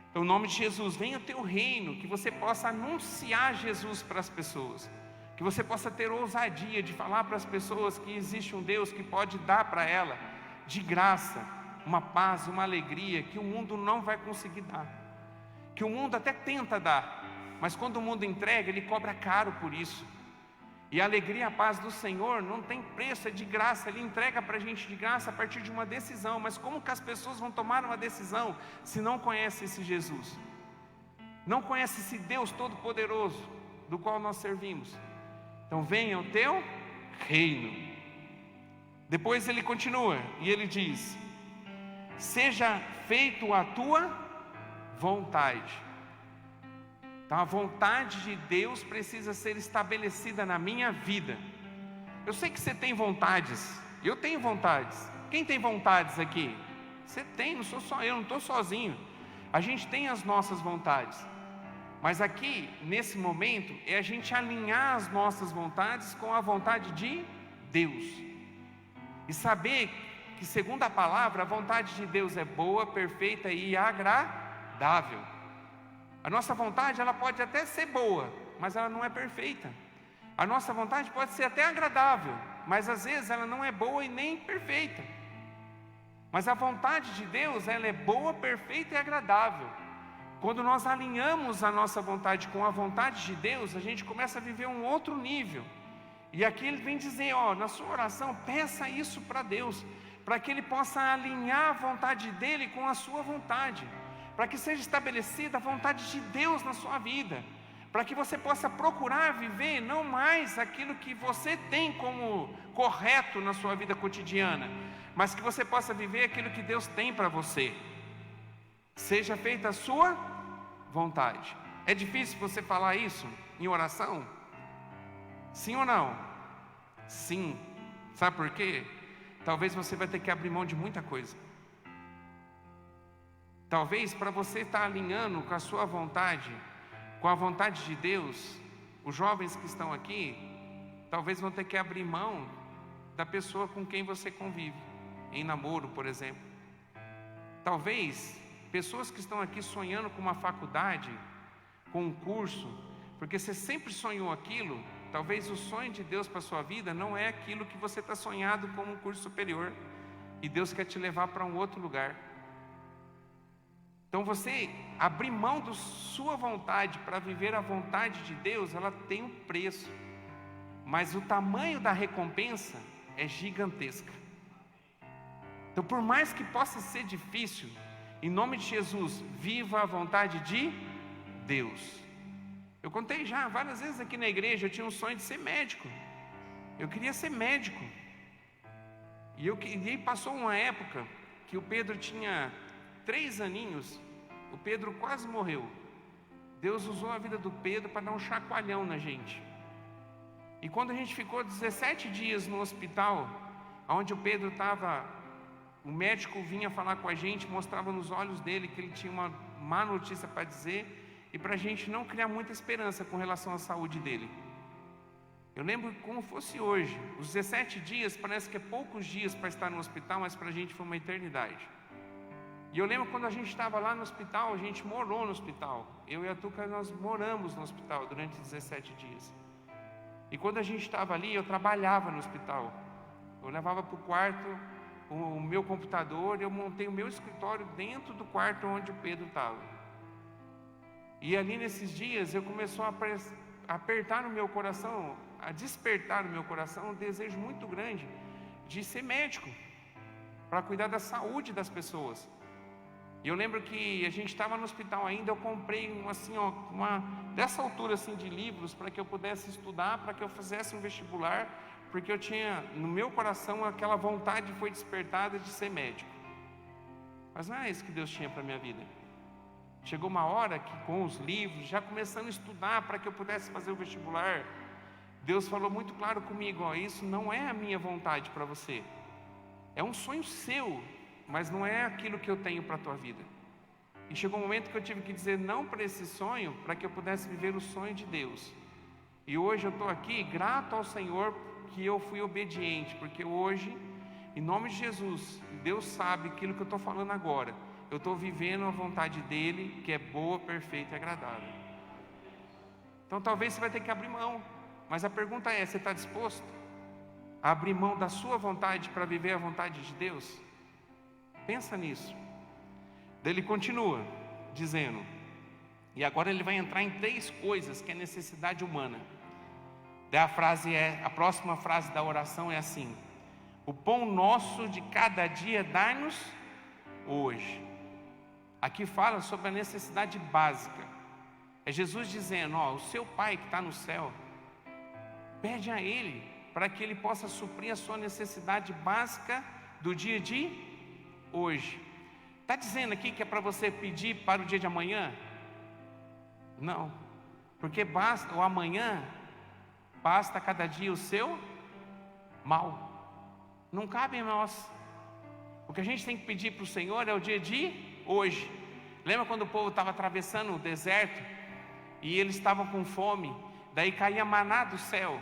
Então, em nome de Jesus, venha o teu reino, que você possa anunciar Jesus para as pessoas, que você possa ter ousadia de falar para as pessoas que existe um Deus que pode dar para ela, de graça, uma paz, uma alegria que o mundo não vai conseguir dar, que o mundo até tenta dar, mas quando o mundo entrega, ele cobra caro por isso. E a alegria e a paz do Senhor não tem preço, é de graça, Ele entrega para a gente de graça a partir de uma decisão. Mas como que as pessoas vão tomar uma decisão se não conhecem esse Jesus? Não conhecem esse Deus Todo-Poderoso, do qual nós servimos. Então venha o teu reino. Depois ele continua, e ele diz, seja feito a tua vontade. Então a vontade de Deus precisa ser estabelecida na minha vida. Eu sei que você tem vontades, eu tenho vontades. Quem tem vontades aqui? Você tem, não sou só eu, não estou sozinho. A gente tem as nossas vontades. Mas aqui, nesse momento, é a gente alinhar as nossas vontades com a vontade de Deus. E saber que, segundo a palavra, a vontade de Deus é boa, perfeita e agradável. A nossa vontade, ela pode até ser boa, mas ela não é perfeita. A nossa vontade pode ser até agradável, mas às vezes ela não é boa e nem perfeita. Mas a vontade de Deus, ela é boa, perfeita e agradável. Quando nós alinhamos a nossa vontade com a vontade de Deus, a gente começa a viver um outro nível. E aqui ele vem dizer, ó, na sua oração, peça isso para Deus, para que Ele possa alinhar a vontade dEle com a sua vontade, para que seja estabelecida a vontade de Deus na sua vida, para que você possa procurar viver não mais aquilo que você tem como correto na sua vida cotidiana, mas que você possa viver aquilo que Deus tem para você. Seja feita a sua vontade. É difícil você falar isso em oração? Sim ou não? Sim. Sabe por quê? Talvez você vai ter que abrir mão de muita coisa. Talvez para você estar alinhando com a sua vontade, com a vontade de Deus, os jovens que estão aqui, talvez vão ter que abrir mão da pessoa com quem você convive, em namoro, por exemplo. Talvez pessoas que estão aqui sonhando com uma faculdade, com um curso, porque você sempre sonhou aquilo, talvez o sonho de Deus para a sua vida não é aquilo que você está sonhado como um curso superior, e Deus quer te levar para um outro lugar. Então você abrir mão da sua vontade para viver a vontade de Deus, ela tem um preço, mas o tamanho da recompensa é gigantesca. Então, por mais que possa ser difícil, em nome de Jesus, viva a vontade de Deus. Eu contei já várias vezes aqui na igreja, eu tinha um sonho de ser médico. Eu queria ser médico. E passou uma época que o Pedro tinha 3 aninhos, o Pedro quase morreu. Deus usou a vida do Pedro para dar um chacoalhão na gente. E quando a gente ficou 17 dias no hospital, onde o Pedro estava, o médico vinha falar com a gente, mostrava nos olhos dele que ele tinha uma má notícia para dizer, e para a gente não criar muita esperança com relação à saúde dele. Eu lembro como fosse hoje, os 17 dias, parece que é poucos dias para estar no hospital, mas para a gente foi uma eternidade. E eu lembro quando a gente estava lá no hospital, a gente morou no hospital. Eu e a Tuca, nós moramos no hospital durante 17 dias. E quando a gente estava ali, eu trabalhava no hospital. Eu levava para o quarto o meu computador, eu montei o meu escritório dentro do quarto onde o Pedro estava. E ali nesses dias, eu começou a apertar no meu coração, a despertar no meu coração um desejo muito grande de ser médico, para cuidar da saúde das pessoas. E eu lembro que a gente estava no hospital ainda, eu comprei uma dessa altura assim de livros para que eu pudesse estudar, para que eu fizesse um vestibular, porque eu tinha no meu coração aquela vontade foi despertada de ser médico. Mas não é isso que Deus tinha para a minha vida. Chegou uma hora que com os livros, já começando a estudar para que eu pudesse fazer o vestibular, Deus falou muito claro comigo, isso não é a minha vontade para você. É um sonho seu, mas não é aquilo que eu tenho para a tua vida. E chegou um momento que eu tive que dizer não para esse sonho, para que eu pudesse viver o sonho de Deus. E hoje eu estou aqui grato ao Senhor que eu fui obediente, porque hoje, em nome de Jesus, Deus sabe aquilo que eu estou falando agora. Eu estou vivendo a vontade dEle, que é boa, perfeita e agradável. Então talvez você vai ter que abrir mão, mas a pergunta é, você está disposto a abrir mão da sua vontade para viver a vontade de Deus? Pensa nisso. Daí ele continua dizendo, e agora ele vai entrar em 3 coisas que é necessidade humana. Daí a próxima frase da oração é assim: o pão nosso de cada dia dai-nos hoje. Aqui fala sobre a necessidade básica. É Jesus dizendo, o seu Pai que está no céu, pede a Ele para que Ele possa suprir a sua necessidade básica do dia de hoje. Está dizendo aqui que é para você pedir para o dia de amanhã? Não, porque basta, o amanhã, basta cada dia o seu mal. Não cabe em nós. O que a gente tem que pedir para o Senhor é o dia de hoje. Lembra quando o povo estava atravessando o deserto e eles estavam com fome, daí caía maná do céu,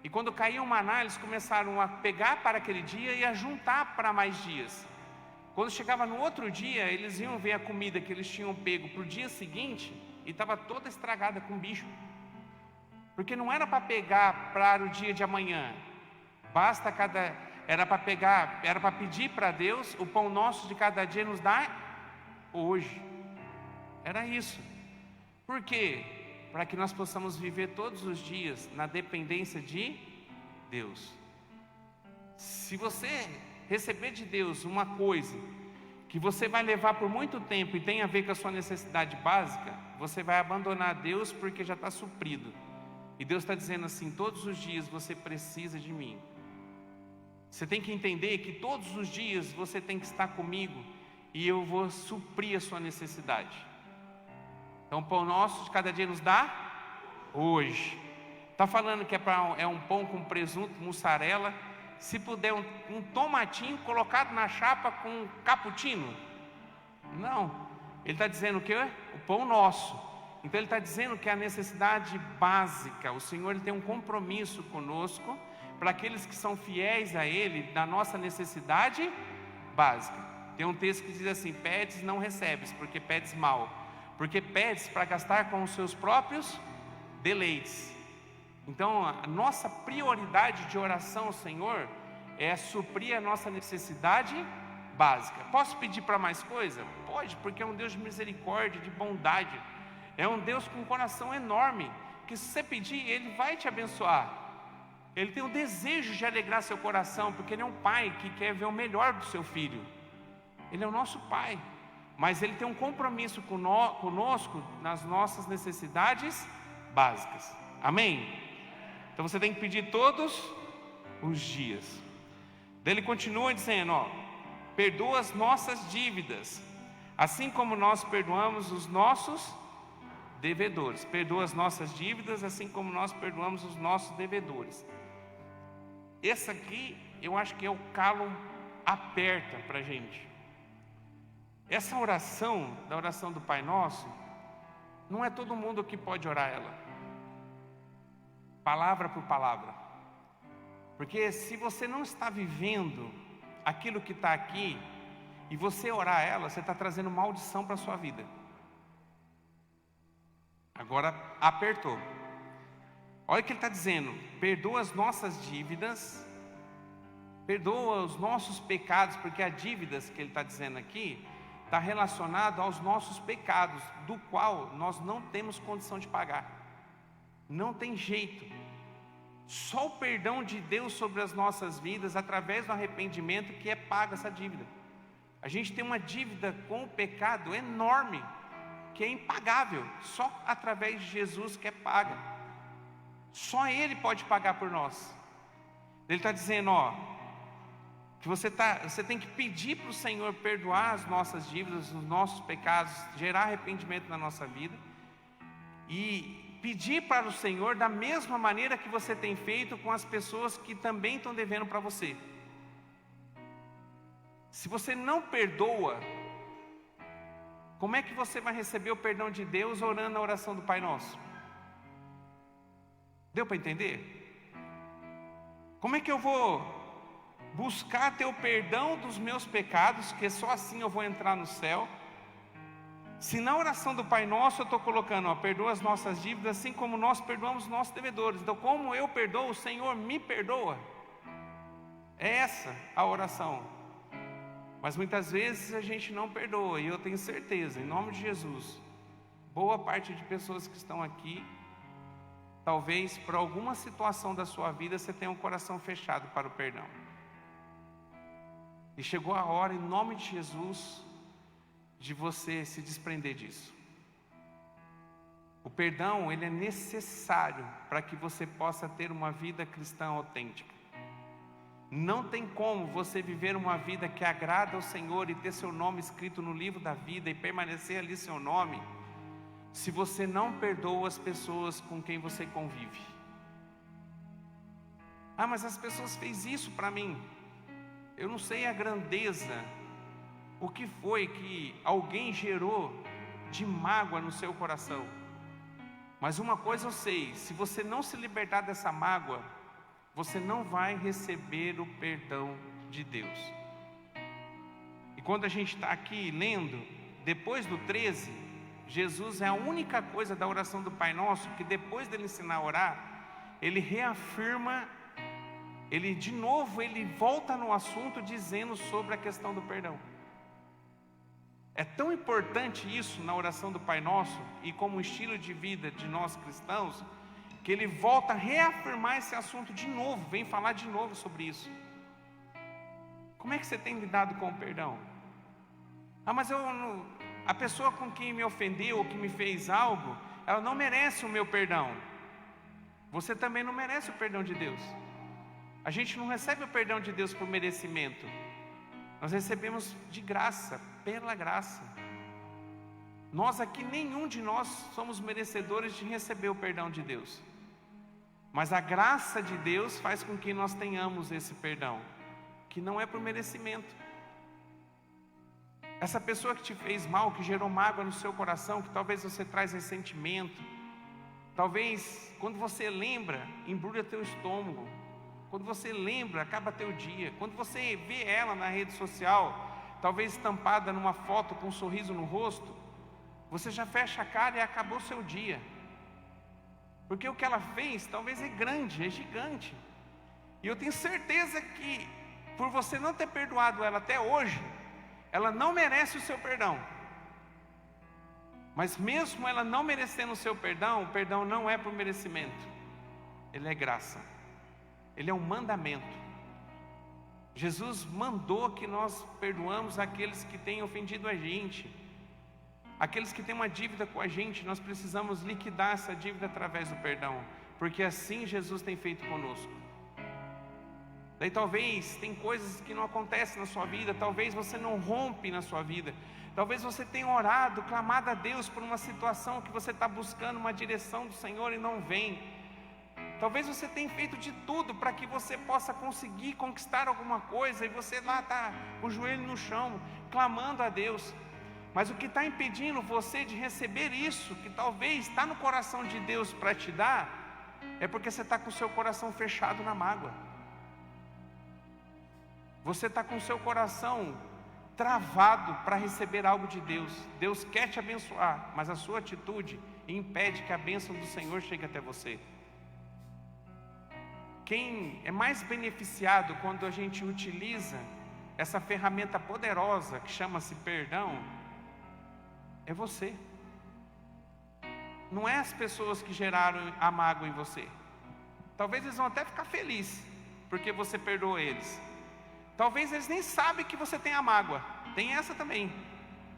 e quando caía o maná eles começaram a pegar para aquele dia e a juntar para mais dias. Quando chegava no outro dia, eles iam ver a comida que eles tinham pego para o dia seguinte e estava toda estragada com bicho, porque não era para pegar para o dia de amanhã, era para pedir para Deus, o pão nosso de cada dia nos dá hoje. Era isso. Por quê? Para que nós possamos viver todos os dias na dependência de Deus. Se você receber de Deus uma coisa que você vai levar por muito tempo e tem a ver com a sua necessidade básica, você vai abandonar Deus porque já está suprido. E Deus está dizendo assim, todos os dias você precisa de mim. Você tem que entender que todos os dias você tem que estar comigo e eu vou suprir a sua necessidade. Então, o pão nosso de cada dia nos dá hoje. Está falando que é um pão com presunto, mussarela. Se puder um tomatinho colocado na chapa com cappuccino. Não. Ele está dizendo o quê? O pão nosso. Então ele está dizendo que é a necessidade básica. O Senhor ele tem um compromisso conosco para aqueles que são fiéis a Ele, na nossa necessidade básica. Tem um texto que diz assim: pedes não recebes, porque pedes mal, porque pedes para gastar com os seus próprios deleites. Então a nossa prioridade de oração ao Senhor é suprir a nossa necessidade básica. Posso pedir para mais coisa? Pode, porque é um Deus de misericórdia, de bondade. É um Deus com um coração enorme, que se você pedir, Ele vai te abençoar. Ele tem o desejo de alegrar seu coração, porque Ele é um pai que quer ver o melhor do seu filho. Ele é o nosso pai, mas Ele tem um compromisso conosco nas nossas necessidades básicas. Amém? Então você tem que pedir todos os dias. Daí ele continua dizendo, perdoa as nossas dívidas, assim como nós perdoamos os nossos devedores. Perdoa as nossas dívidas, assim como nós perdoamos os nossos devedores. Esse aqui, eu acho que é o calo aperta para a gente. Essa oração, da oração do Pai Nosso, não é todo mundo que pode orar ela, palavra por palavra. Porque se você não está vivendo aquilo que está aqui, e você orar ela, você está trazendo maldição para a sua vida. Agora apertou. Olha o que ele está dizendo: perdoa as nossas dívidas, perdoa os nossos pecados, porque as dívidas que ele está dizendo aqui está relacionado aos nossos pecados, do qual nós não temos condição de pagar. Não tem jeito. Só o perdão de Deus sobre as nossas vidas, através do arrependimento, que é paga essa dívida. A gente tem uma dívida com o pecado enorme, que é impagável. Só através de Jesus que é paga. Só Ele pode pagar por nós. Ele está dizendo, que você tem que pedir para o Senhor perdoar as nossas dívidas, os nossos pecados, gerar arrependimento na nossa vida, e pedir para o Senhor da mesma maneira que você tem feito com as pessoas que também estão devendo para você. Se você não perdoa, como é que você vai receber o perdão de Deus orando a oração do Pai Nosso? Deu para entender? Como é que eu vou buscar ter o perdão dos meus pecados, que só assim eu vou entrar no céu, se na oração do Pai Nosso eu estou colocando, perdoa as nossas dívidas, assim como nós perdoamos os nossos devedores. Então, como eu perdoo, o Senhor me perdoa. É essa a oração. Mas muitas vezes a gente não perdoa, e eu tenho certeza, em nome de Jesus, boa parte de pessoas que estão aqui, talvez por alguma situação da sua vida você tenha um coração fechado para o perdão. E chegou a hora, em nome de Jesus, de você se desprender disso. O perdão, ele é necessário para que você possa ter uma vida cristã autêntica. Não tem como você viver uma vida que agrada ao Senhor e ter seu nome escrito no livro da vida e permanecer ali seu nome, se você não perdoa as pessoas com quem você convive. Mas as pessoas fez isso para mim. Eu não sei a grandeza, o que foi que alguém gerou de mágoa no seu coração. Mas uma coisa eu sei: se você não se libertar dessa mágoa, você não vai receber o perdão de Deus. E quando a gente está aqui lendo, depois do 13, Jesus é a única coisa da oração do Pai Nosso que, depois dele ensinar a orar, ele reafirma, ele volta no assunto dizendo sobre a questão do perdão. É tão importante isso na oração do Pai Nosso e como estilo de vida de nós cristãos, que ele volta a reafirmar esse assunto de novo, vem falar de novo sobre isso. Como é que você tem lidado com o perdão? Mas a pessoa com quem me ofendeu ou que me fez algo, ela não merece o meu perdão. Você também não merece o perdão de Deus. A gente não recebe o perdão de Deus por merecimento. Nós recebemos de graça, pela graça. Nós aqui, nenhum de nós somos merecedores de receber o perdão de Deus. Mas a graça de Deus faz com que nós tenhamos esse perdão, que não é por merecimento. Essa pessoa que te fez mal, que gerou mágoa no seu coração, que talvez você traz ressentimento, talvez quando você lembra, embrulha teu estômago. Quando você lembra, acaba teu dia. Quando você vê ela na rede social, talvez estampada numa foto com um sorriso no rosto, você já fecha a cara e acabou o seu dia. Porque o que ela fez talvez é grande, é gigante. E eu tenho certeza que por você não ter perdoado ela até hoje, ela não merece o seu perdão. Mas mesmo ela não merecendo o seu perdão, o perdão não é por merecimento. Ele é graça. Ele é um mandamento. Jesus mandou que nós perdoamos aqueles que têm ofendido a gente. Aqueles que têm uma dívida com a gente, nós precisamos liquidar essa dívida através do perdão, porque assim Jesus tem feito conosco. Daí talvez tem coisas que não acontecem na sua vida, talvez você não rompe na sua vida, talvez você tenha orado, clamado a Deus por uma situação que você está buscando uma direção do Senhor e não vem. Talvez você tenha feito de tudo para que você possa conseguir conquistar alguma coisa e você lá está com o joelho no chão, clamando a Deus. Mas o que está impedindo você de receber isso, que talvez está no coração de Deus para te dar, é porque você está com o seu coração fechado na mágoa. Você está com o seu coração travado para receber algo de Deus. Deus quer te abençoar, mas a sua atitude impede que a bênção do Senhor chegue até você. Quem é mais beneficiado quando a gente utiliza essa ferramenta poderosa que chama-se perdão, é você. Não é as pessoas que geraram a mágoa em você. Talvez eles vão até ficar felizes porque você perdoou eles. Talvez eles nem sabem que você tem a mágoa. Tem essa também.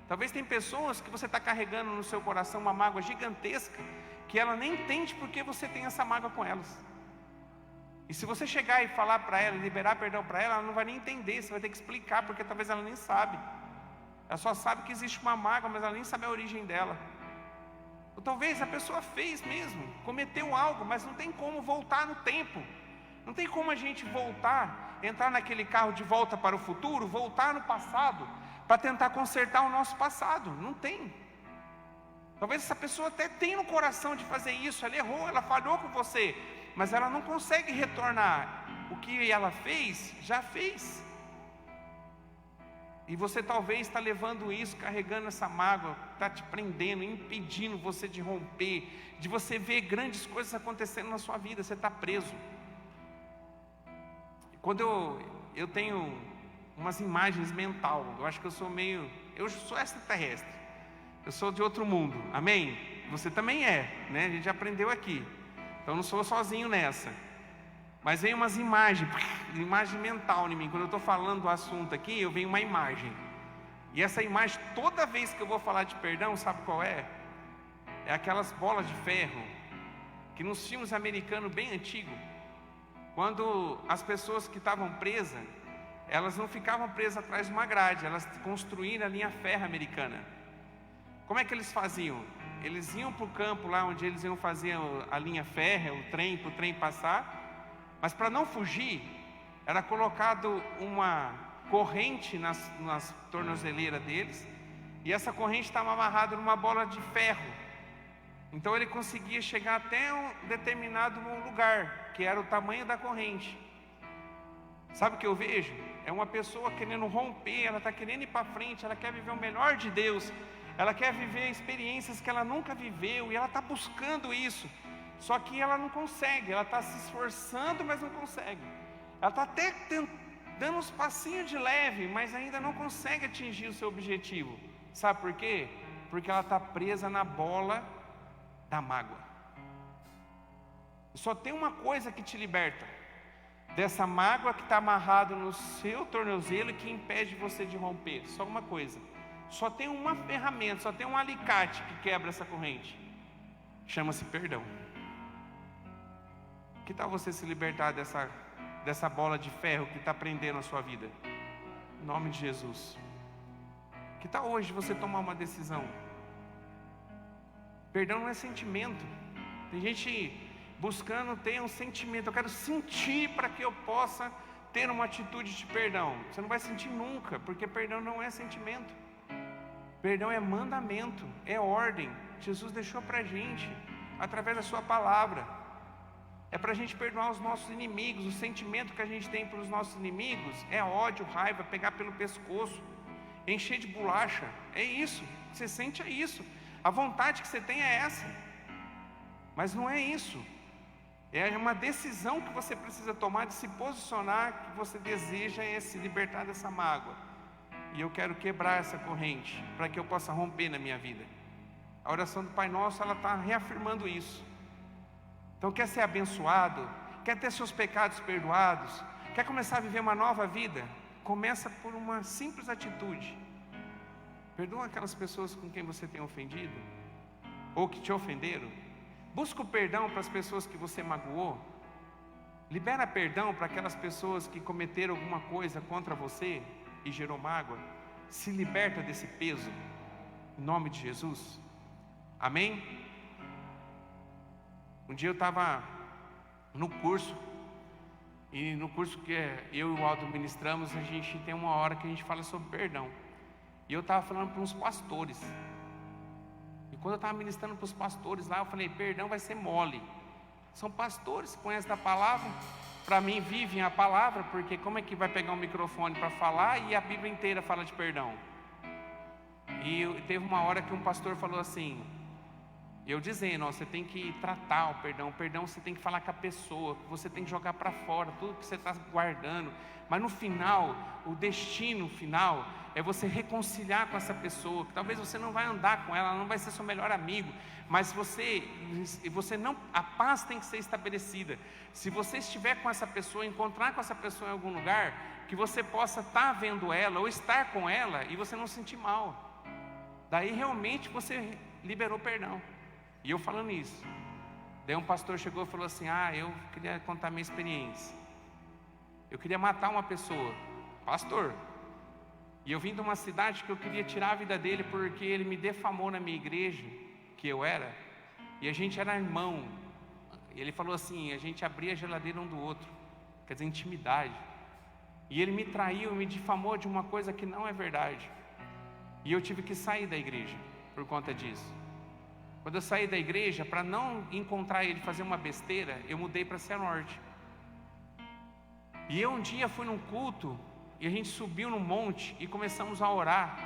Talvez tem pessoas que você está carregando no seu coração uma mágoa gigantesca, que ela nem entende porque você tem essa mágoa com elas. E se você chegar e falar para ela, liberar perdão para ela, ela não vai nem entender. Você vai ter que explicar, porque talvez ela nem sabe. Ela só sabe que existe uma mágoa, mas ela nem sabe a origem dela. Ou talvez a pessoa fez mesmo, cometeu algo, mas não tem como voltar no tempo. Não tem como a gente voltar, entrar naquele carro de volta para o futuro, voltar no passado, para tentar consertar o nosso passado. Não tem. Talvez essa pessoa até tenha no coração de fazer isso, ela errou, ela falhou com você, mas ela não consegue retornar. O que ela fez, já fez. E você talvez está levando isso, carregando essa mágoa, está te prendendo, impedindo você de romper, de você ver grandes coisas acontecendo na sua vida, você está preso. Quando eu tenho umas imagens mental, eu acho que eu sou extraterrestre, eu sou de outro mundo, amém? Você também é, né? A gente já aprendeu aqui, então eu não sou sozinho nessa. Mas vem umas imagens, imagem mental em mim. Quando eu estou falando do assunto aqui, eu venho uma imagem. E essa imagem, toda vez que eu vou falar de perdão, sabe qual é? É aquelas bolas de ferro, que nos filmes americanos bem antigos, quando as pessoas que estavam presas, elas não ficavam presas atrás de uma grade, elas construíram a linha ferro americana. Como é que eles faziam? Eles iam para o campo lá onde eles iam fazer a linha ferro, o trem, para o trem passar. Mas para não fugir, era colocado uma corrente nas tornozeleiras deles, e essa corrente estava amarrada numa bola de ferro. Então ele conseguia chegar até um determinado lugar, que era o tamanho da corrente. Sabe o que eu vejo? É uma pessoa querendo romper, ela está querendo ir para frente, ela quer viver o melhor de Deus, ela quer viver experiências que ela nunca viveu, e ela está buscando isso. Só que ela não consegue, ela está se esforçando, mas não consegue. Ela está até dando uns passinhos de leve, mas ainda não consegue atingir o seu objetivo. Sabe por quê? Porque ela está presa na bola da mágoa. Só tem uma coisa que te liberta dessa mágoa que está amarrada no seu tornozelo e que impede você de romper. Só uma coisa. Só tem uma ferramenta, só tem um alicate que quebra essa corrente. Chama-se perdão. Que tal você se libertar dessa bola de ferro que está prendendo a sua vida? Em nome de Jesus. Que tal hoje você tomar uma decisão Perdão não é sentimento. Tem gente buscando ter um sentimento. Eu quero sentir para que eu possa ter uma atitude de perdão. Você não vai sentir nunca, porque perdão não é sentimento. Perdão é mandamento, é ordem. Jesus deixou para a gente, através da sua palavra. É para a gente perdoar os nossos inimigos. O sentimento que a gente tem para os nossos inimigos é ódio, raiva, pegar pelo pescoço, encher de bolacha. É isso, você sente é isso. A vontade que você tem é essa. Mas não é isso. É uma decisão que você precisa tomar de se posicionar, que você deseja se libertar dessa mágoa. E eu quero quebrar essa corrente, para que eu possa romper na minha vida. A oração do Pai Nosso, ela está reafirmando isso. Então, quer ser abençoado? Quer ter seus pecados perdoados? Quer começar a viver uma nova vida? Começa por uma simples atitude. Perdoa aquelas pessoas com quem você tem ofendido, ou que te ofenderam. Busca o perdão para as pessoas que você magoou. Libera perdão para aquelas pessoas que cometeram alguma coisa contra você e gerou mágoa. Se liberta desse peso, em nome de Jesus. Amém? Um dia eu estava no curso, e no curso que eu e o Aldo ministramos, a gente tem uma hora que a gente fala sobre perdão. E eu estava falando para uns pastores. E quando eu estava ministrando para os pastores lá, eu falei, perdão vai ser mole. São pastores que conhecem da palavra. Para mim vivem a palavra, porque como é que vai pegar um microfone para falar e a Bíblia inteira fala de perdão? E teve uma hora que um pastor falou assim, eu dizendo, ó, você tem que tratar o perdão você tem que falar com a pessoa, você tem que jogar para fora tudo que você está guardando, mas no final, o destino final é você reconciliar com essa pessoa, que talvez você não vai andar com ela não vai ser seu melhor amigo, mas você não, a paz tem que ser estabelecida. Se você estiver com essa pessoa, encontrar com essa pessoa em algum lugar, que você possa estar vendo ela, ou estar com ela, e você não sentir mal, daí realmente você liberou perdão. E eu falando isso, daí um pastor chegou e falou assim, eu queria contar minha experiência. Eu queria matar uma pessoa, pastor, e eu vim de uma cidade que eu queria tirar a vida dele, porque ele me defamou na minha igreja, que eu era, e a gente era irmão. E ele falou assim, a gente abria a geladeira um do outro, quer dizer, intimidade. E ele me traiu, me difamou de uma coisa que não é verdade. E eu tive que sair da igreja por conta disso. Quando eu saí da igreja, para não encontrar ele fazer uma besteira, eu mudei para Cianorte. E eu um dia fui num culto, e a gente subiu no monte e começamos a orar.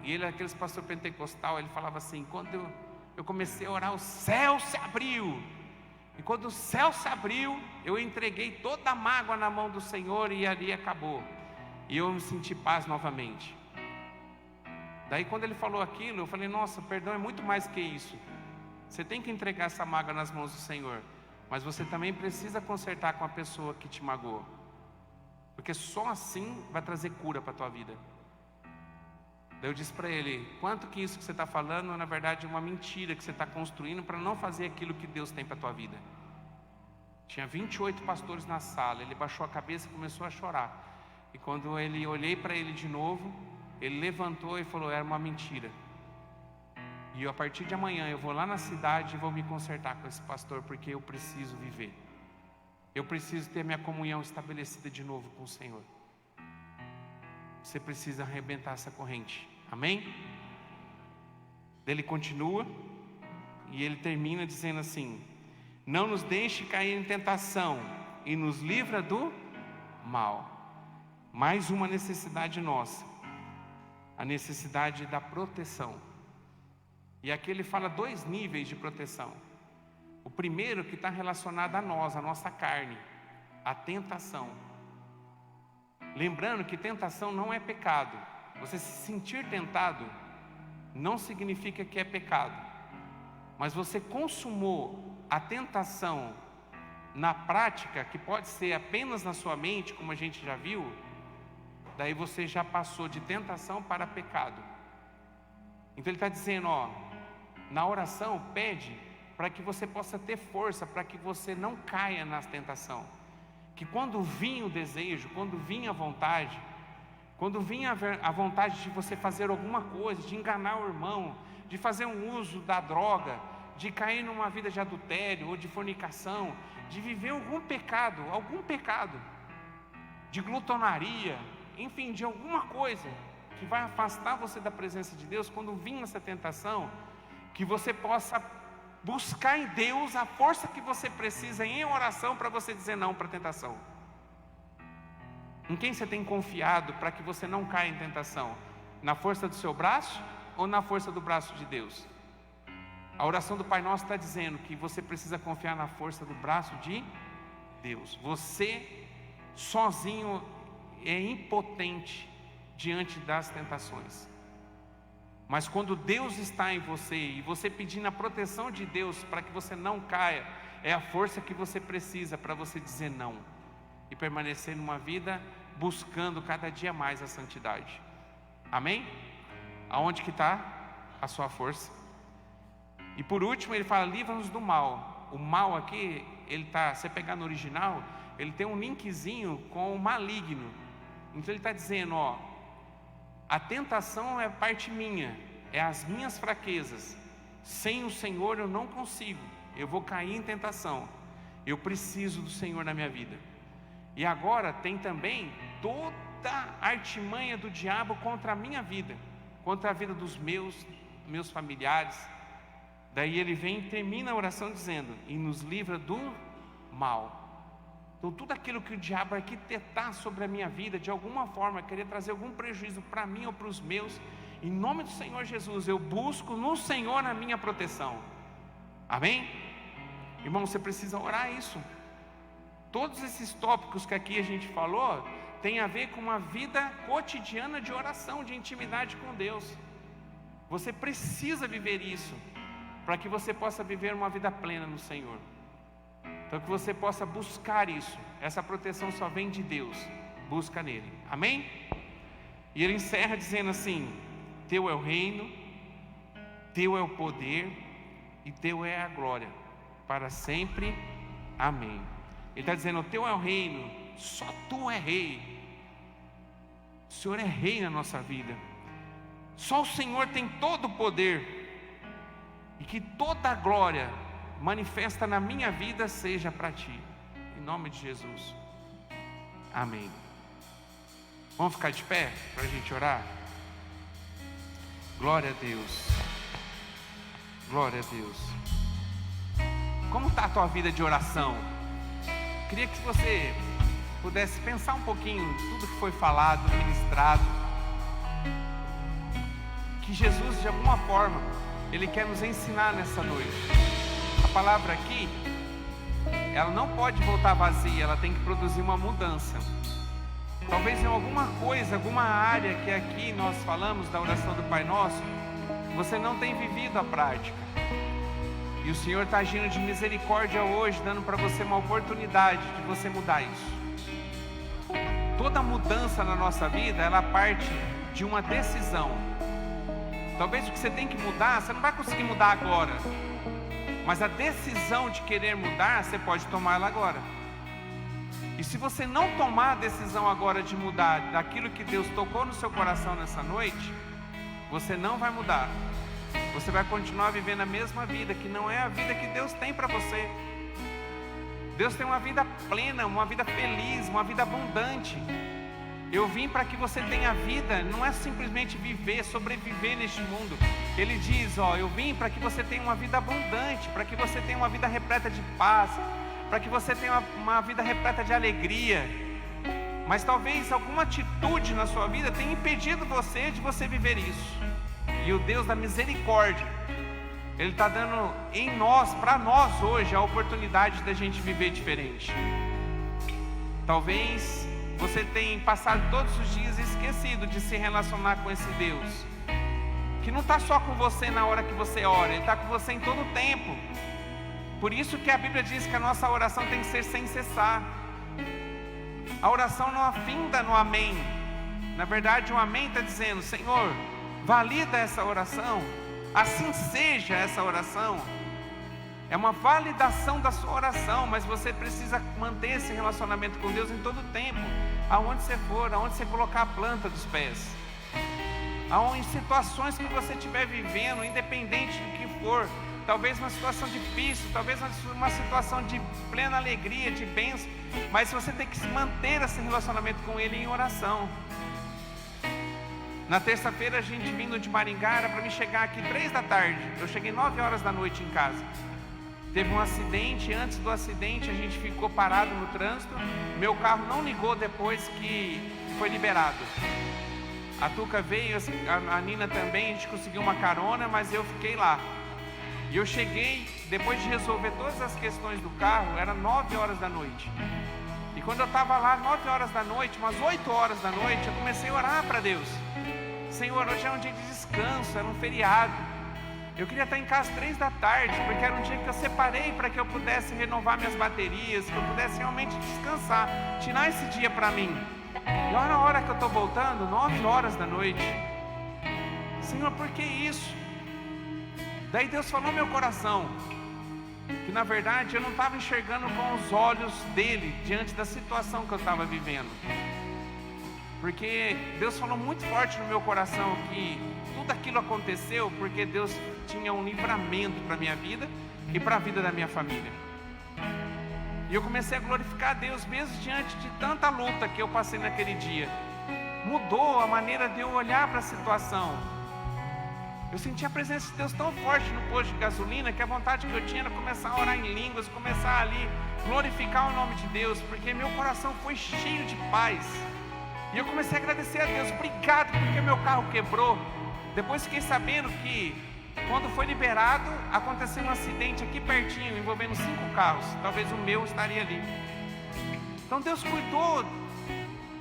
E ele, aqueles pastor pentecostal, ele falava assim, quando eu comecei a orar, o céu se abriu. E quando o céu se abriu, eu entreguei toda a mágoa na mão do Senhor e ali acabou. E eu me senti paz novamente. Daí quando ele falou aquilo, eu falei, nossa, perdão é muito mais que isso. Você tem que entregar essa mágoa nas mãos do Senhor, mas você também precisa consertar com a pessoa que te magoou, porque só assim vai trazer cura para a tua vida. Daí eu disse para ele, quanto que isso que você está falando, na verdade é uma mentira que você está construindo para não fazer aquilo que Deus tem para a tua vida. Tinha 28 pastores na sala, ele baixou a cabeça e começou a chorar. E quando eu olhei para ele de novo, ele levantou e falou, era uma mentira. E a partir de amanhã eu vou lá na cidade e vou me consertar com esse pastor, porque eu preciso viver. Eu preciso ter minha comunhão estabelecida de novo com o Senhor. Você precisa arrebentar essa corrente. Amém? Ele continua e ele termina dizendo assim, não nos deixe cair em tentação e nos livra do mal. Mais uma necessidade nossa, a necessidade da proteção. E aqui ele fala 2 níveis de proteção. O primeiro que está relacionado a nós, a nossa carne, a tentação. Lembrando que tentação não é pecado. Você se sentir tentado não significa que é pecado. Mas você consumou a tentação na prática, que pode ser apenas na sua mente, como a gente já viu, daí você já passou de tentação para pecado. Então ele está dizendo, na oração pede para que você possa ter força, para que você não caia na tentação. Que quando vinha o desejo, quando vinha a vontade, quando vinha a vontade de você fazer alguma coisa, de enganar o irmão, de fazer um uso da droga, de cair numa vida de adultério ou de fornicação, de viver algum pecado, de glutonaria, enfim, de alguma coisa que vai afastar você da presença de Deus, quando vir essa tentação, que você possa buscar em Deus a força que você precisa em oração para você dizer não para a tentação. Em quem você tem confiado para que você não caia em tentação? Na força do seu braço ou na força do braço de Deus? A oração do Pai Nosso está dizendo que você precisa confiar na força do braço de Deus. Você sozinho é impotente diante das tentações. Mas quando Deus está em você e você pedindo a proteção de Deus para que você não caia, é a força que você precisa para você dizer não e permanecer numa vida buscando cada dia mais a santidade. Amém? Aonde que está a sua força? E por último ele fala, livra-nos do mal. O mal aqui, você pegar no original, ele tem um linkzinho com o maligno. Então ele está dizendo, a tentação é parte minha, é as minhas fraquezas. Sem o Senhor eu não consigo, eu vou cair em tentação. Eu preciso do Senhor na minha vida. E agora tem também toda a artimanha do diabo contra a minha vida, contra a vida dos meus familiares. Daí ele vem e termina a oração dizendo, e nos livra do mal. Então tudo aquilo que o diabo arquitetar sobre a minha vida, de alguma forma, querer trazer algum prejuízo para mim ou para os meus, em nome do Senhor Jesus, eu busco no Senhor a minha proteção. Amém? Irmão, você precisa orar isso. Todos esses tópicos que aqui a gente falou, tem a ver com uma vida cotidiana de oração, de intimidade com Deus. Você precisa viver isso, para que você possa viver uma vida plena no Senhor. Então que você possa buscar isso. Essa proteção só vem de Deus. Busca nele. Amém? E ele encerra dizendo assim, teu é o reino, teu é o poder e teu é a glória, para sempre. Amém. Ele está dizendo, teu é o reino, só tu é rei. O Senhor é rei na nossa vida. Só o Senhor tem todo o poder. E que toda a glória manifesta na minha vida seja para ti, em nome de Jesus. Amém. Vamos ficar de pé para a gente orar? Glória a Deus. Glória a Deus. Como está a tua vida de oração? Queria que você pudesse pensar um pouquinho em tudo que foi falado, ministrado, que Jesus de alguma forma Ele quer nos ensinar nessa noite. A palavra aqui, ela não pode voltar vazia, ela tem que produzir uma mudança. Talvez em alguma coisa, alguma área que aqui nós falamos da oração do Pai Nosso, você não tem vivido a prática. E o Senhor está agindo de misericórdia hoje, dando para você uma oportunidade de você mudar isso. Toda mudança na nossa vida, ela parte de uma decisão. Talvez o que você tem que mudar, você não vai conseguir mudar agora. Mas a decisão de querer mudar, você pode tomar ela agora. E se você não tomar a decisão agora de mudar daquilo que Deus tocou no seu coração nessa noite, você não vai mudar. Você vai continuar vivendo a mesma vida, que não é a vida que Deus tem para você. Deus tem uma vida plena, uma vida feliz, uma vida abundante. Eu vim para que você tenha vida, não é simplesmente viver, sobreviver neste mundo. Ele diz, eu vim para que você tenha uma vida abundante, para que você tenha uma vida repleta de paz, para que você tenha uma vida repleta de alegria. Mas talvez alguma atitude na sua vida tenha impedido você de você viver isso. E o Deus da misericórdia, Ele está dando em nós, para nós hoje, a oportunidade da gente viver diferente. Talvez você tenha passado todos os dias esquecido de se relacionar com esse Deus, que não está só com você na hora que você ora, Ele está com você em todo o tempo. Por isso que a Bíblia diz que a nossa oração tem que ser sem cessar. A oração não afinda no amém. Na verdade, o amém está dizendo, Senhor, valida essa oração, assim seja essa oração. É uma validação da sua oração, mas você precisa manter esse relacionamento com Deus em todo o tempo, aonde você for, aonde você colocar a planta dos pés, em situações que você estiver vivendo, independente do que for, talvez uma situação difícil, talvez uma situação de plena alegria, de bênção, mas você tem que manter esse relacionamento com Ele em oração. Na terça-feira, a gente vindo de Maringá, era para mim chegar aqui 3 da tarde, eu cheguei 9 horas da noite em casa. Teve um acidente, antes do acidente a gente ficou parado no trânsito, meu carro não ligou depois que foi liberado. A Tuca veio, a Nina também, a gente conseguiu uma carona, mas eu fiquei lá. E eu cheguei, depois de resolver todas as questões do carro, era 9 horas da noite. E quando eu estava lá, 9 horas da noite, umas 8 horas da noite, eu comecei a orar para Deus. Senhor, hoje é um dia de descanso, era um feriado. Eu queria estar em casa 3 da tarde, porque era um dia que eu separei para que eu pudesse renovar minhas baterias, que eu pudesse realmente descansar, tirar esse dia para mim. E olha a hora que eu estou voltando, 9 horas da noite. Senhor, por que isso? Daí Deus falou no meu coração, que na verdade eu não estava enxergando com os olhos dele, diante da situação que eu estava vivendo. Porque Deus falou muito forte no meu coração que tudo aquilo aconteceu porque Deus tinha um livramento para a minha vida e para a vida da minha família. E eu comecei a glorificar a Deus mesmo diante de tanta luta que eu passei naquele dia. Mudou a maneira de eu olhar para a situação. Eu senti a presença de Deus tão forte no posto de gasolina que a vontade que eu tinha era começar a orar em línguas, começar ali, glorificar o nome de Deus, porque meu coração foi cheio de paz. E eu comecei a agradecer a Deus, obrigado porque meu carro quebrou. Depois fiquei sabendo que quando foi liberado, aconteceu um acidente aqui pertinho, envolvendo 5 carros. Talvez o meu estaria ali. Então Deus cuidou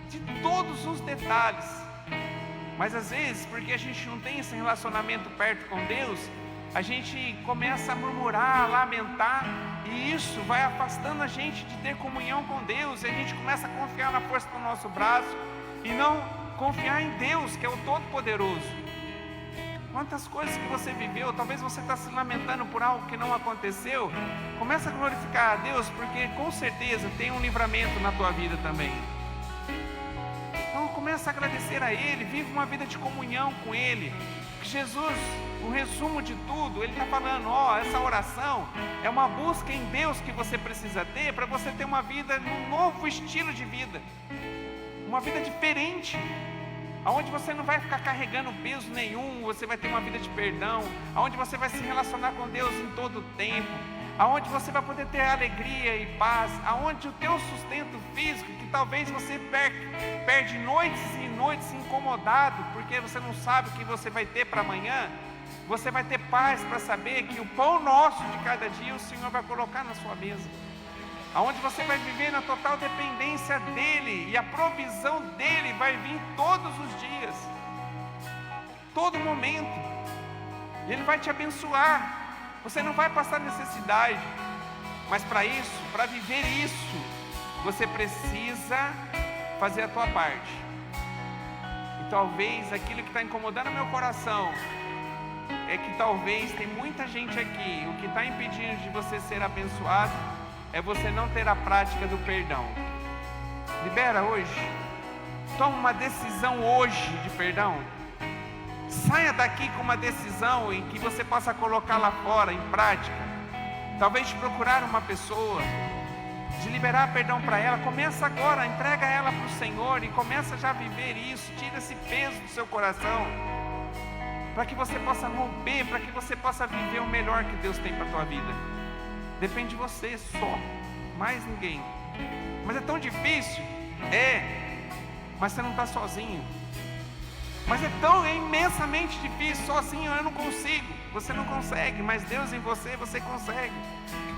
de todos os detalhes. Mas às vezes, porque a gente não tem esse relacionamento perto com Deus, a gente começa a murmurar, a lamentar, e isso vai afastando a gente de ter comunhão com Deus, e a gente começa a confiar na força do nosso braço, e não confiar em Deus, que é o Todo-Poderoso. Quantas coisas que você viveu, talvez você está se lamentando por algo que não aconteceu, começa a glorificar a Deus, porque com certeza tem um livramento na tua vida também. Então começa a agradecer a Ele, vive uma vida de comunhão com Ele. Jesus, o resumo de tudo, Ele está falando, essa oração é uma busca em Deus que você precisa ter, para você ter uma vida, num novo estilo de vida, uma vida diferente, onde você não vai ficar carregando peso nenhum, você vai ter uma vida de perdão, onde você vai se relacionar com Deus em todo o tempo, aonde você vai poder ter alegria e paz, aonde o teu sustento físico, que talvez você perde noites e noites incomodado, porque você não sabe o que você vai ter para amanhã, você vai ter paz para saber que o pão nosso de cada dia o Senhor vai colocar na sua mesa, aonde você vai viver na total dependência dEle, e a provisão dEle vai vir todos os dias, todo momento, e Ele vai te abençoar. Você não vai passar necessidade, mas para isso, para viver isso, você precisa fazer a tua parte. E talvez aquilo que está incomodando meu coração é que talvez tem muita gente aqui, o que está impedindo de você ser abençoado é você não ter a prática do perdão. Libera hoje, toma uma decisão hoje de perdão. Saia daqui com uma decisão em que você possa colocar lá fora em prática. Talvez de procurar uma pessoa, de liberar perdão para ela. Começa agora, entrega ela para o Senhor e começa já a viver isso. Tira esse peso do seu coração, para que você possa romper, para que você possa viver o melhor que Deus tem para a tua vida. Depende de você só, mais ninguém. Mas é tão difícil? Mas você não está sozinho. Mas é imensamente difícil, sozinho eu não consigo. Você não consegue, mas Deus em você, você consegue.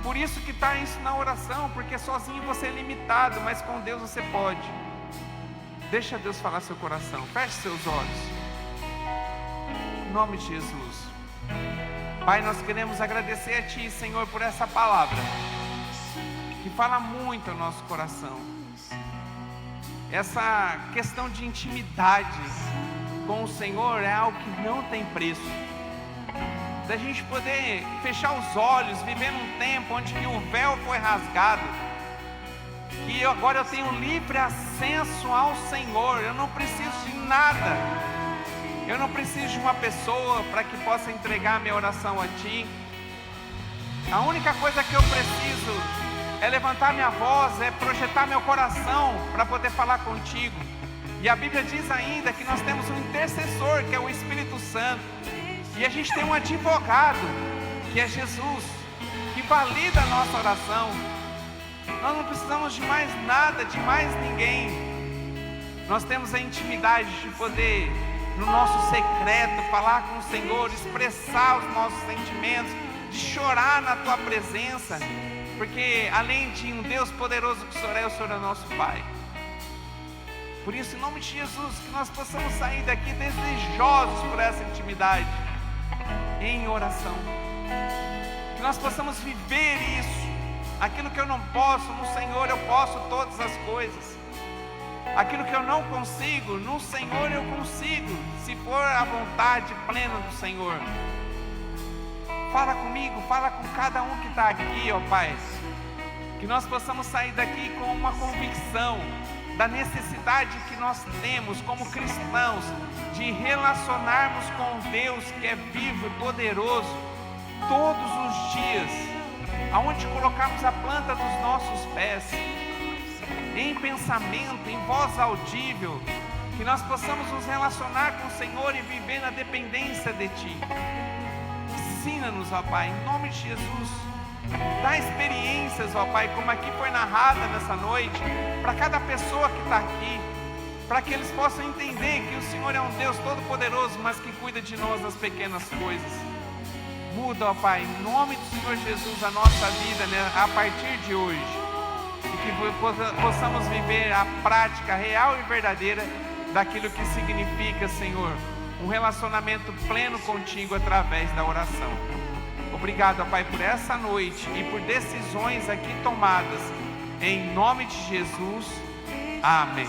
Por isso que está isso na oração, porque sozinho você é limitado, mas com Deus você pode. Deixa Deus falar seu coração, feche seus olhos. Em nome de Jesus. Pai, nós queremos agradecer a Ti, Senhor, por essa palavra, que fala muito ao nosso coração. Essa questão de intimidade com o Senhor é algo que não tem preço. Da gente poder fechar os olhos, viver num tempo onde que o véu foi rasgado, e agora eu tenho livre acesso ao Senhor. Eu não preciso de nada, eu não preciso de uma pessoa para que possa entregar a minha oração a Ti. A única coisa que eu preciso é levantar minha voz, é projetar meu coração para poder falar contigo. E a Bíblia diz ainda que nós temos um intercessor, que é o Espírito Santo. E a gente tem um advogado, que é Jesus, que valida a nossa oração. Nós não precisamos de mais nada, de mais ninguém. Nós temos a intimidade de poder, no nosso secreto, falar com o Senhor, expressar os nossos sentimentos, de chorar na Tua presença, porque além de um Deus poderoso que o Senhor é nosso Pai. Por isso, em nome de Jesus, que nós possamos sair daqui desejosos por essa intimidade, em oração. Que nós possamos viver isso. Aquilo que eu não posso, no Senhor eu posso todas as coisas. Aquilo que eu não consigo, no Senhor eu consigo, se for a vontade plena do Senhor. Fala comigo, fala com cada um que está aqui, ó Pai. Que nós possamos sair daqui com uma convicção da necessidade que nós temos como cristãos de relacionarmos com Deus que é vivo e poderoso todos os dias, aonde colocarmos a planta dos nossos pés, em pensamento, em voz audível, que nós possamos nos relacionar com o Senhor e viver na dependência de Ti. Ensina-nos, ó Pai, em nome de Jesus. Dá experiências, ó Pai, como aqui foi narrada nessa noite, para cada pessoa que está aqui, para que eles possam entender que o Senhor é um Deus todo-poderoso, mas que cuida de nós das pequenas coisas. Muda, ó Pai, em nome do Senhor Jesus, a nossa vida, né, a partir de hoje, e que possamos viver a prática real e verdadeira daquilo que significa, Senhor, um relacionamento pleno contigo através da oração. Obrigado, ó Pai, por essa noite e por decisões aqui tomadas. Em nome de Jesus. Amém.